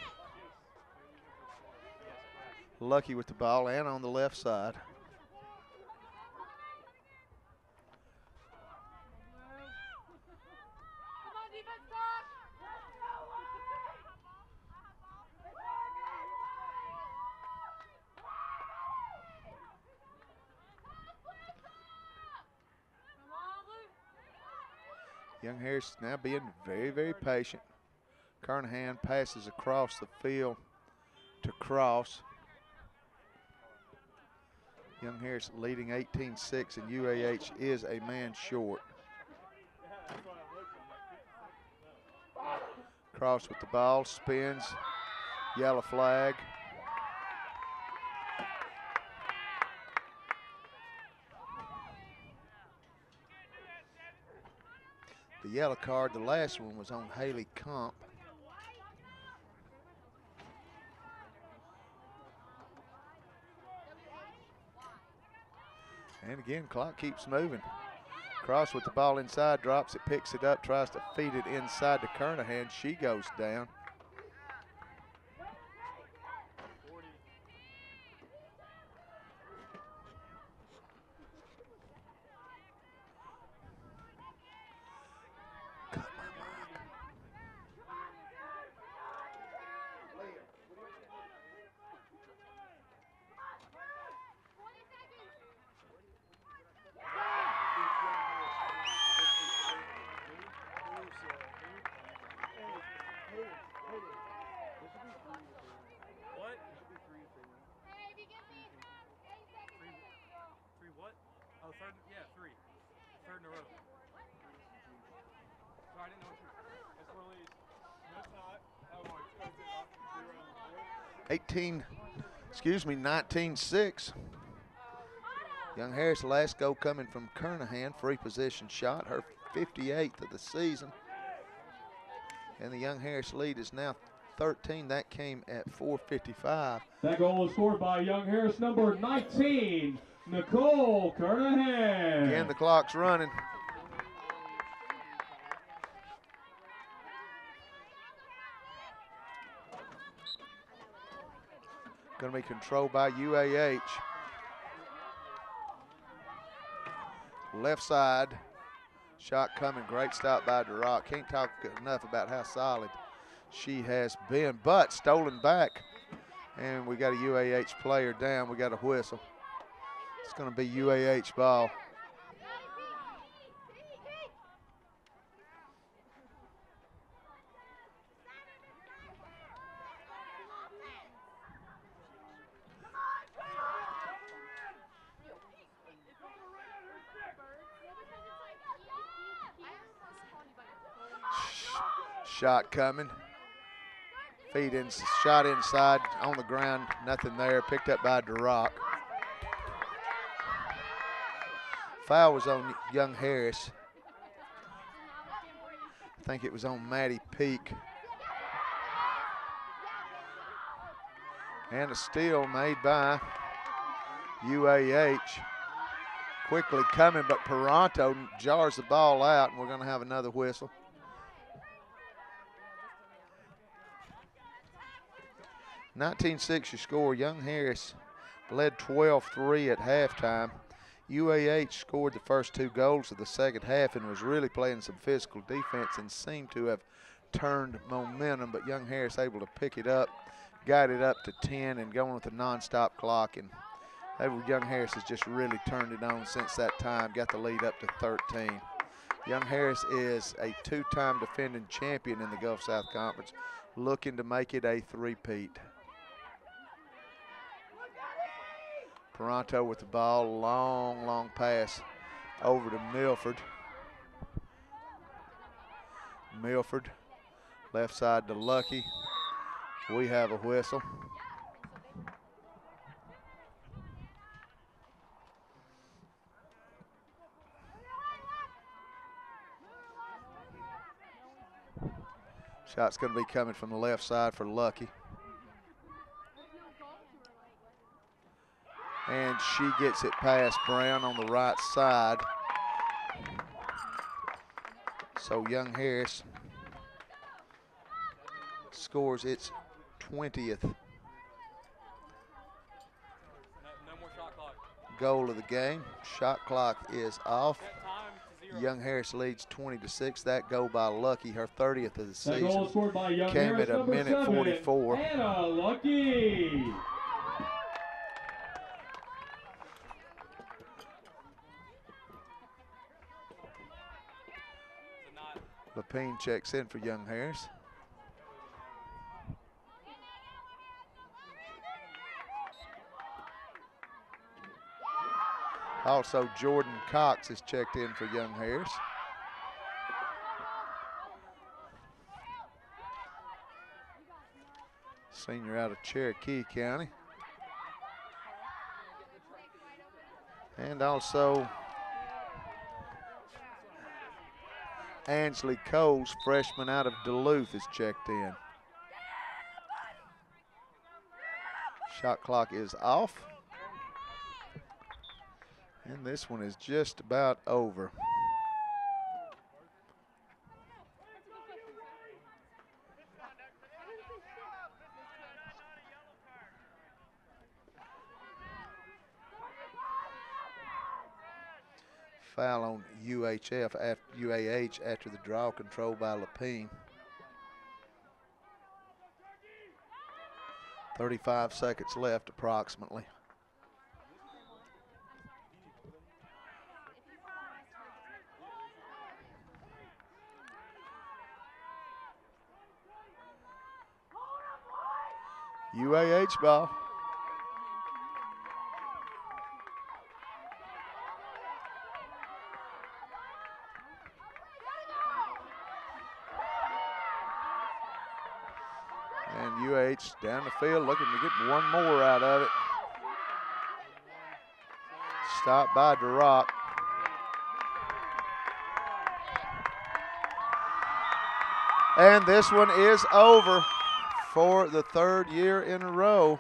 [SPEAKER 2] Lucky with the ball and on the left side. Young Harris now being very, very patient. Kernahan passes across the field to Cross. Young Harris leading 18-6, and UAH is a man short. Cross with the ball, spins, yellow flag. The yellow card, the last one, was on Haley Comp. And again, clock keeps moving. Cross with the ball inside, drops it, picks it up, tries to feed it inside to Kernahan. She goes down.
[SPEAKER 5] Third in a row. So I didn't know what it's released. That's not.
[SPEAKER 2] 19-6. Young Harris, last goal coming from Kernahan, free position shot, her 58th of the season. And the Young Harris lead is now 13. That came at 4:55.
[SPEAKER 1] That goal was scored by Young Harris, number 19, Nicole Kernahan.
[SPEAKER 2] Again, the clock's running. Going to be controlled by UAH. Left side, shot coming, great stop by DeRock. Can't talk enough about how solid she has been, but stolen back. And we got a UAH player down, we got a whistle. It's going to be UAH ball. Shot coming. Feed in, shot inside, on the ground, nothing there. Picked up by DeRock. Foul was on Young Harris. I think it was on Maddie Peak. And a steal made by UAH quickly coming, but Peranto jars the ball out, and we're going to have another whistle. 19-6 your score. Young Harris led 12-3 at halftime. UAH scored the first 2 goals of the second half and was really playing some physical defense and seemed to have turned momentum, but Young Harris able to pick it up, got it up to 10 and going with a nonstop clock, and Young Harris has just really turned it on since that time, got the lead up to 13. Young Harris is a 2-time defending champion in the Gulf South Conference, looking to make it a 3-peat. Peranto with the ball, long pass over to Milford. Milford, left side to Lucky. We have a whistle. Shot's going to be coming from the left side for Lucky. And she gets it past Brown on the right side. So Young Harris scores its 20th
[SPEAKER 8] No more shot clock.
[SPEAKER 2] goal of the game. Shot clock is off.
[SPEAKER 8] Set time to 0.
[SPEAKER 2] Young Harris leads 20-6. That goal by Lucky, her 30th of the
[SPEAKER 1] That goal
[SPEAKER 2] season,
[SPEAKER 1] is scored by Young
[SPEAKER 2] came
[SPEAKER 1] Harris,
[SPEAKER 2] at a
[SPEAKER 1] number
[SPEAKER 2] minute
[SPEAKER 1] 7,
[SPEAKER 2] 44.
[SPEAKER 1] Hannah Lucky.
[SPEAKER 2] Lapine checks in for Young Harris. Also, Jordan Cox is checked in for Young Harris. Senior out of Cherokee County. And also Ansley Coles, freshman out of Duluth, is checked in. Shot clock is off. And this one is just about over. Foul on UAH after the draw control by Lapine. 35 seconds left approximately. UAH ball. And UAH down the field looking to get one more out of it. Stopped by DeRock. And this one is over for the 3rd year in a row.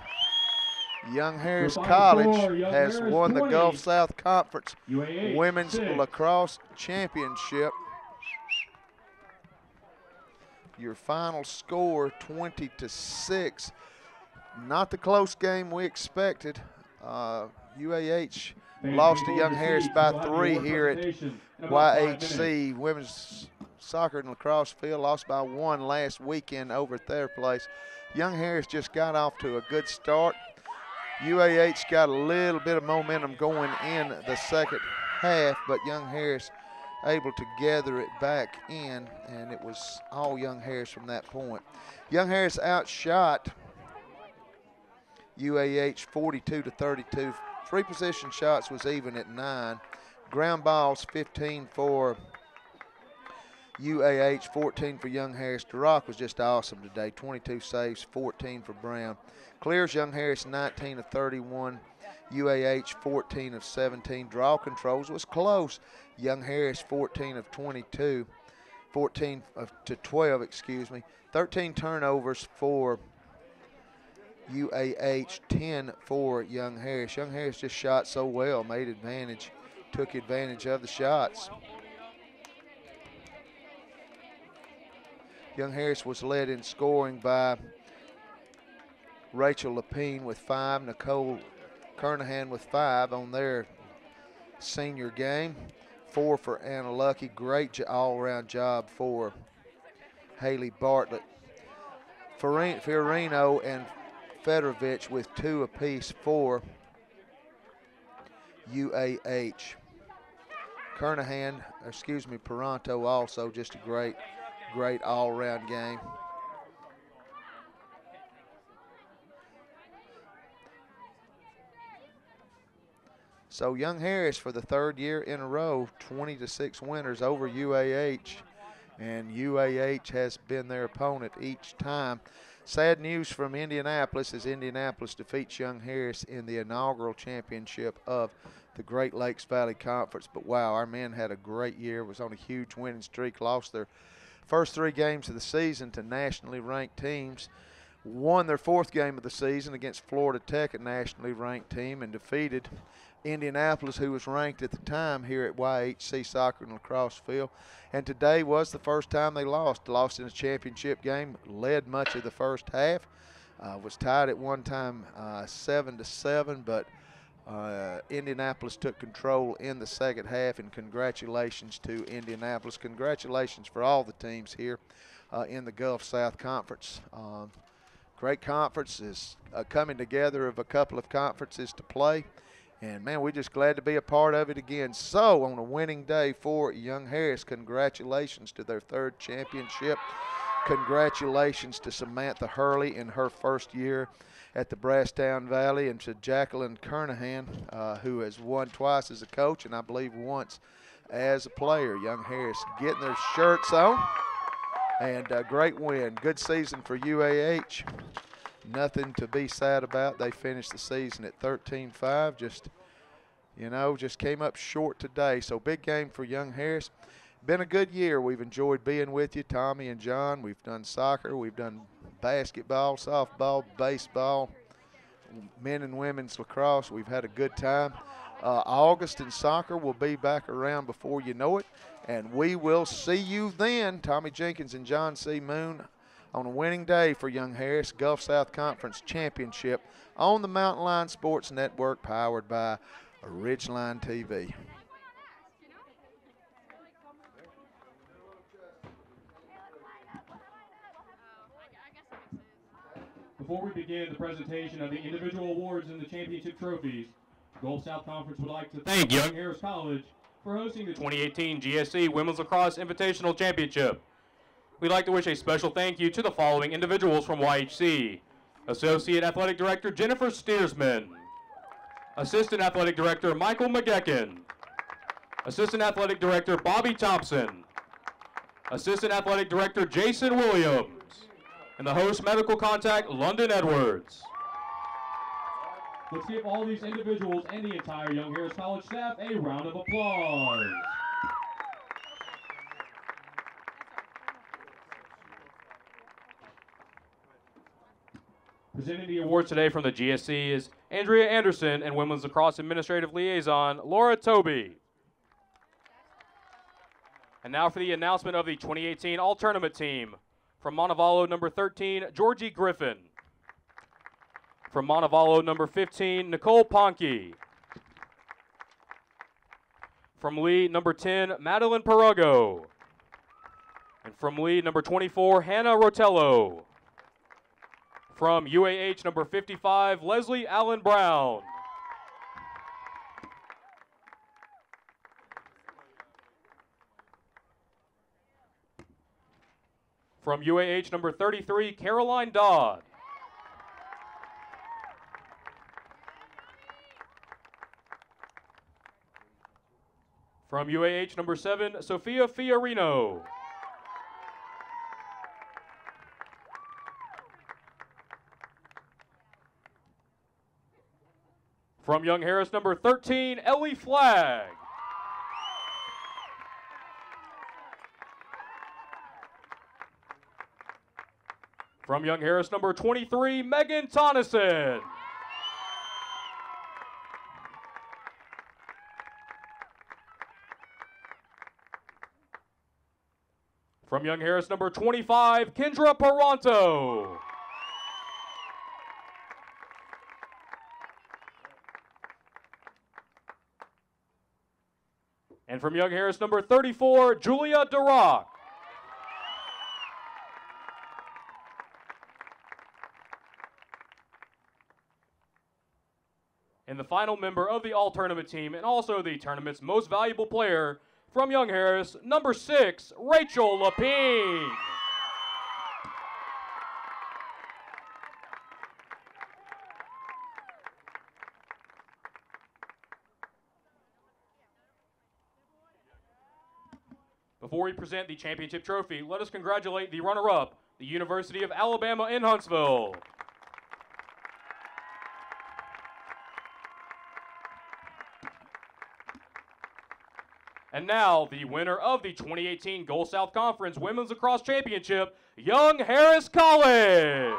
[SPEAKER 2] Young Harris
[SPEAKER 1] final
[SPEAKER 2] College
[SPEAKER 1] score, Young
[SPEAKER 2] has
[SPEAKER 1] Harris
[SPEAKER 2] won the
[SPEAKER 1] 20,
[SPEAKER 2] Gulf South Conference
[SPEAKER 1] UAH
[SPEAKER 2] Women's
[SPEAKER 1] 6.
[SPEAKER 2] Lacrosse Championship. Your final score, 20-6. Not the close game we expected. UAH lost to Young Harris by 3 here at YHC Women's Soccer and Lacrosse Field. Lost by 1 last weekend over at their place. Young Harris just got off to a good start. UAH got a little bit of momentum going in the second half, but Young Harris able to gather it back in, and it was all Young Harris from that point. Young Harris outshot UAH 42-32. 3 position shots was even at 9. Ground balls 15 for UAH, 14 for Young Harris. DeRock was just awesome today. 22 saves, 14 for Brown. Clears Young Harris 19 of 31. UAH 14 of 17. Draw controls was close. Young Harris 14 of 22. 14 to 12, excuse me. 13 turnovers for UAH 10 for Young Harris. Young Harris just shot so well, took advantage of the shots. Young Harris was led in scoring by Rachel Lapine with 5, Nicole Kernahan with 5 on their senior game. 4 for Anna Lucky. Great all-around job for Haley Bartlett. Fiorino and Federovich with 2 apiece for UAH. Peranto also just a great all-around game. So Young Harris for the 3rd year in a row, 20-6 winners over UAH, and UAH has been their opponent each time. Sad news from Indianapolis as Indianapolis defeats Young Harris in the inaugural championship of the Great Lakes Valley Conference. But wow, our men had a great year, was on a huge winning streak, lost their first 3 games of the season to nationally ranked teams, won their 4th game of the season against Florida Tech, a nationally ranked team, and defeated Indianapolis, who was ranked at the time here at YHC Soccer and Lacrosse Field. And today was the first time they lost in a championship game, led much of the first half, was tied at one time 7-7, but Indianapolis took control in the second half, and congratulations to Indianapolis. Congratulations for all the teams here in the Gulf South Conference. Great conference is coming together of a couple of conferences to play. And, man, we're just glad to be a part of it again. So, on a winning day for Young Harris, congratulations to their 3rd championship. Congratulations to Samantha Hurley in her 1st year at the Brasstown Valley, and to Jacqueline Kernahan, who has won twice as a coach and I believe once as a player. Young Harris getting their shirts on, and a great win. Good season for UAH. Nothing to be sad about. They finished the season at 13-5. Just came up short today. So big game for Young Harris. Been a good year. We've enjoyed being with you, Tommy and John. We've done soccer. We've done basketball, softball, baseball, men and women's lacrosse. We've had a good time. August in soccer will be back around before you know it. And we will see you then, Tommy Jenkins and John C. Moon, on a winning day for Young Harris, Gulf South Conference Championship on the Mountain Line Sports Network, powered by Ridgeline TV.
[SPEAKER 1] Before we begin the presentation of the individual awards and the championship trophies, Gulf South Conference would like to thank Young Harris College for hosting the 2018 GSC Women's Lacrosse Invitational Championship. We'd like to wish a special thank you to the following individuals from YHC. Associate Athletic Director Jennifer Steersman. Assistant Athletic Director Michael McGeckin. Assistant Athletic Director Bobby Thompson. Assistant Athletic Director Jason Williams. And the host medical contact London Edwards. Let's give all these individuals and the entire Young Harris College staff a round of applause. Presenting the award today from the GSC is Andrea Anderson and Women's Lacrosse Administrative Liaison Laura Toby. And now for the announcement of the 2018 All-Tournament team. From Montevallo, number 13, Georgie Griffin. From Montevallo, number 15, Nicole Ponke. From Lee, number 10, Madeline Peruggo. And from Lee, number 24, Hannah Rotello. From UAH, number 55, Leslie Allen Brown. From UAH, number 33, Caroline Dodd. From UAH, number 7, Sophia Fiorino. From Young Harris, number 13, Ellie Flagg. From Young Harris, number 23, Megan Tonneson. From Young Harris, number 25, Kendra Paranto. And from Young Harris, number 34, Julia Durack. And the final member of the all-tournament team and also the tournament's most valuable player from Young Harris, number 6, Rachel Lapine. Before we present the championship trophy, let us congratulate the runner-up, the University of Alabama in Huntsville. And now, the winner of the 2018 Gulf South Conference Women's Lacrosse Championship, Young Harris College.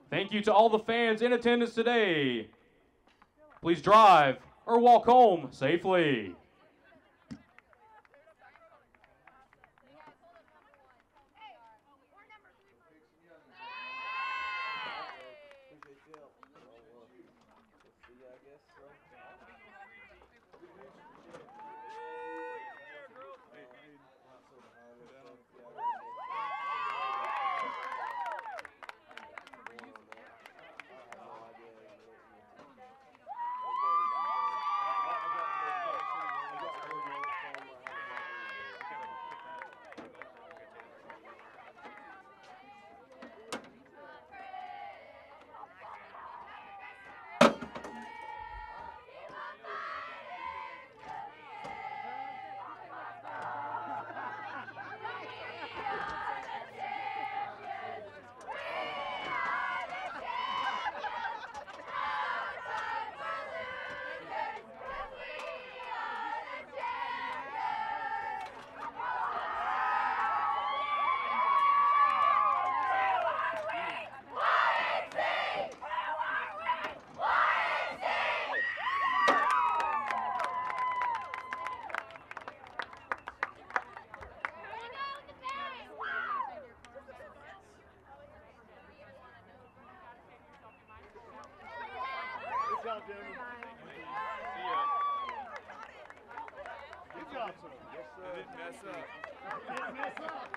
[SPEAKER 1] Thank you to all the fans in attendance today. Please drive or walk home safely.
[SPEAKER 5] Good job, sir. Yes, sir. I didn't mess up. I didn't mess up.